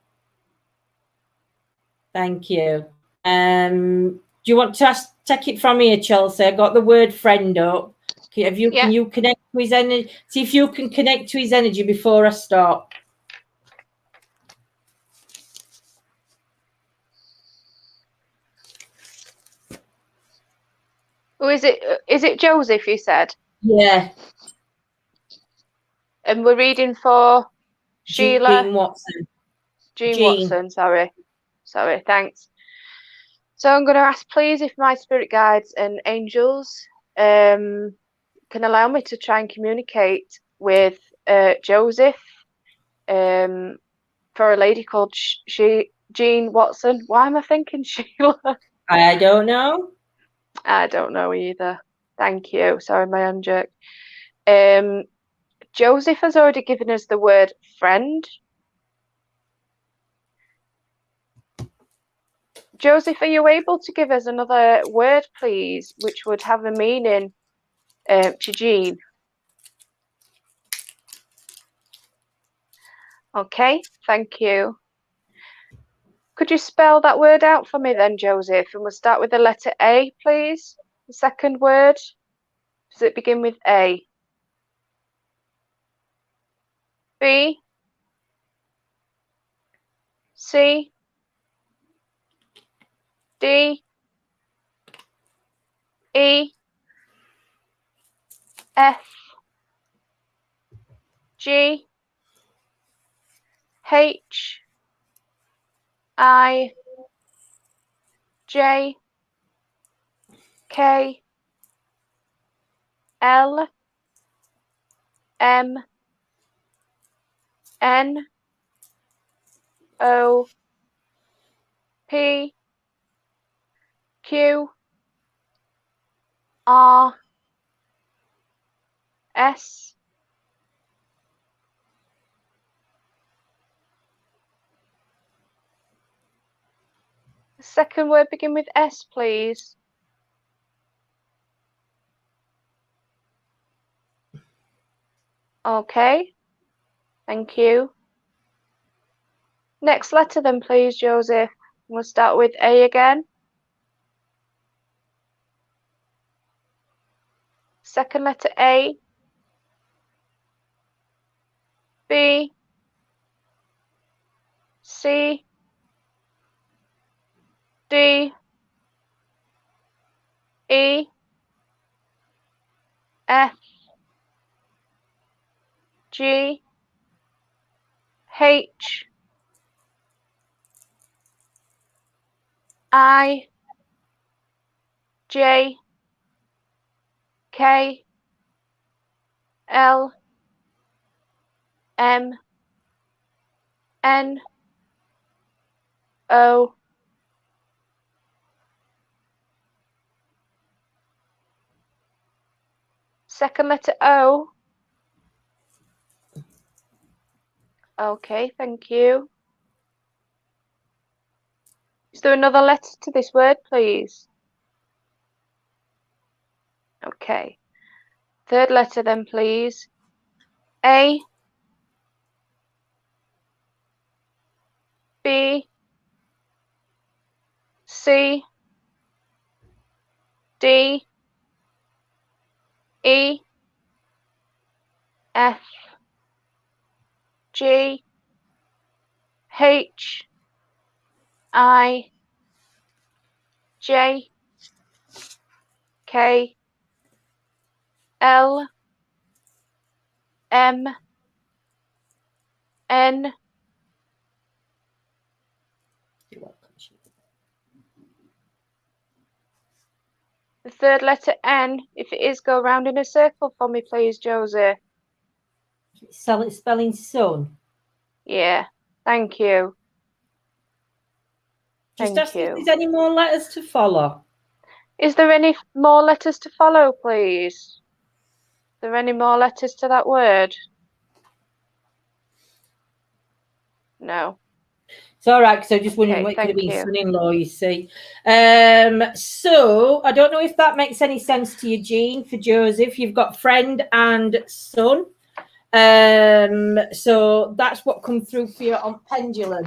Thank you. Do you want to take it from here, Chelsea? I got the word friend up. Can you connect to his energy? See if you can connect to his energy before I start. Who is it? Is it Joseph, you said? Yeah. And we're reading for Sheila. Jean Watson. Jean Watson, sorry, thanks. So I'm going to ask, please, if my spirit guides and angels can allow me to try and communicate with Joseph for a lady called Jean Watson. Why am I thinking Sheila? I don't know. I don't know either. Thank you. Sorry, my own jerk. Joseph has already given us the word friend. Joseph, are you able to give us another word, please, which would have a meaning to Jean? Okay, thank you. Could you spell that word out for me then, Joseph? And we'll start with the letter A, please. The second word. Does it begin with A? B? C? D? E? F? G? H? I? J? K? L? M? N? O? P? Q? R? S? The second word begin with S, please. Okay, thank you. Next letter then, please, Joseph. We'll start with A again. Second letter A. B. C. D. E. F. G. H. I. J. K. L. M. N. O. Second letter O. Okay, thank you. Is there another letter to this word, please? Okay. Third letter then, please. A. B. C. D. E. F. G. H. I. J. K. L. M. N. The third letter N, if it is, go round in a circle for me, please, Josie. Spelling son. Yeah, thank you. Just ask if there's any more letters to follow. Is there any more letters to follow, please? Is there any more letters to that word? No. It's all right, because I just wondering what it could have been son-in-law, you see. So I don't know if that makes any sense to you, Jean, for Joseph. You've got friend and son. So that's what come through for you on Pendulum.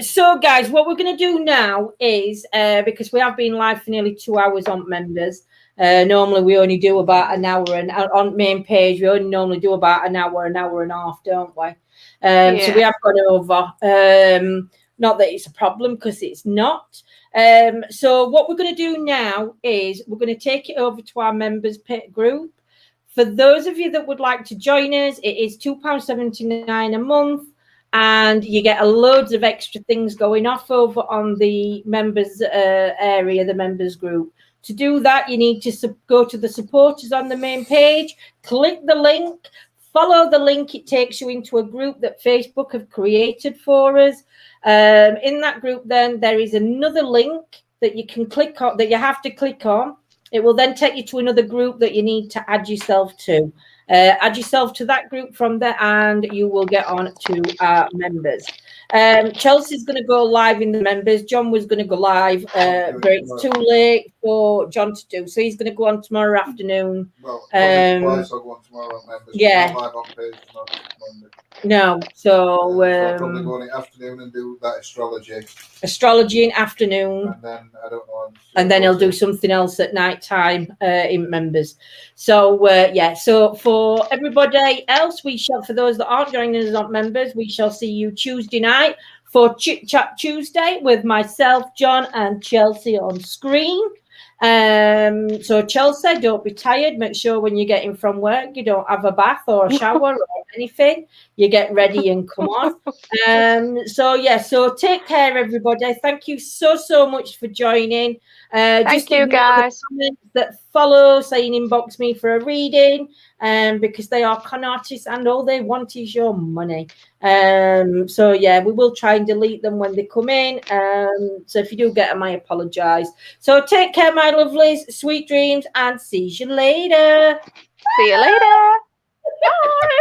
So guys, what we're going to do now is, because we have been live for nearly 2 hours on members, normally we only do about an hour, and on main page we only normally do about an hour and a half, don't we? So we have gone over, not that it's a problem, because it's not. So what we're going to do now is we're going to take it over to our members group. For those of you that would like to join us, it is £2.79 a month, and you get loads of extra things going off over on the members area, the members group. To do that, you need to go to the supporters on the main page, click the link, follow the link. It takes you into a group that Facebook have created for us. In that group, then there is another link that you can click on, that you have to click on. It will then take you to another group that you need to add yourself to. Add yourself to that group from there, and you will get on to our members. Chelsea's going to go live in the members. John was going to go live, but it's too late for John to do, so he's going to go on tomorrow afternoon. Well, twice I'll go on tomorrow on members. Yeah. I'm live on page tomorrow, Monday. No, so I'll probably go in the afternoon and do that astrology in afternoon, and then I don't know. and then he'll do something else at night time in members. So yeah, so for everybody else, for those that aren't joining us on members, we shall see you Tuesday night for Chit Chat Tuesday with myself, John, and Chelsea on screen. So Chelsea, don't be tired. Make sure when you're getting from work, you don't have a bath or a shower or anything. You get ready and come on. So yeah, so take care, everybody. Thank you so much for joining. Thank you, guys. That follow, saying inbox me for a reading, because they are con artists and all they want is your money. So yeah, we will try and delete them when they come in. So if you do get them, I apologize. So take care, my lovelies, sweet dreams, and see you later. See you later. Bye.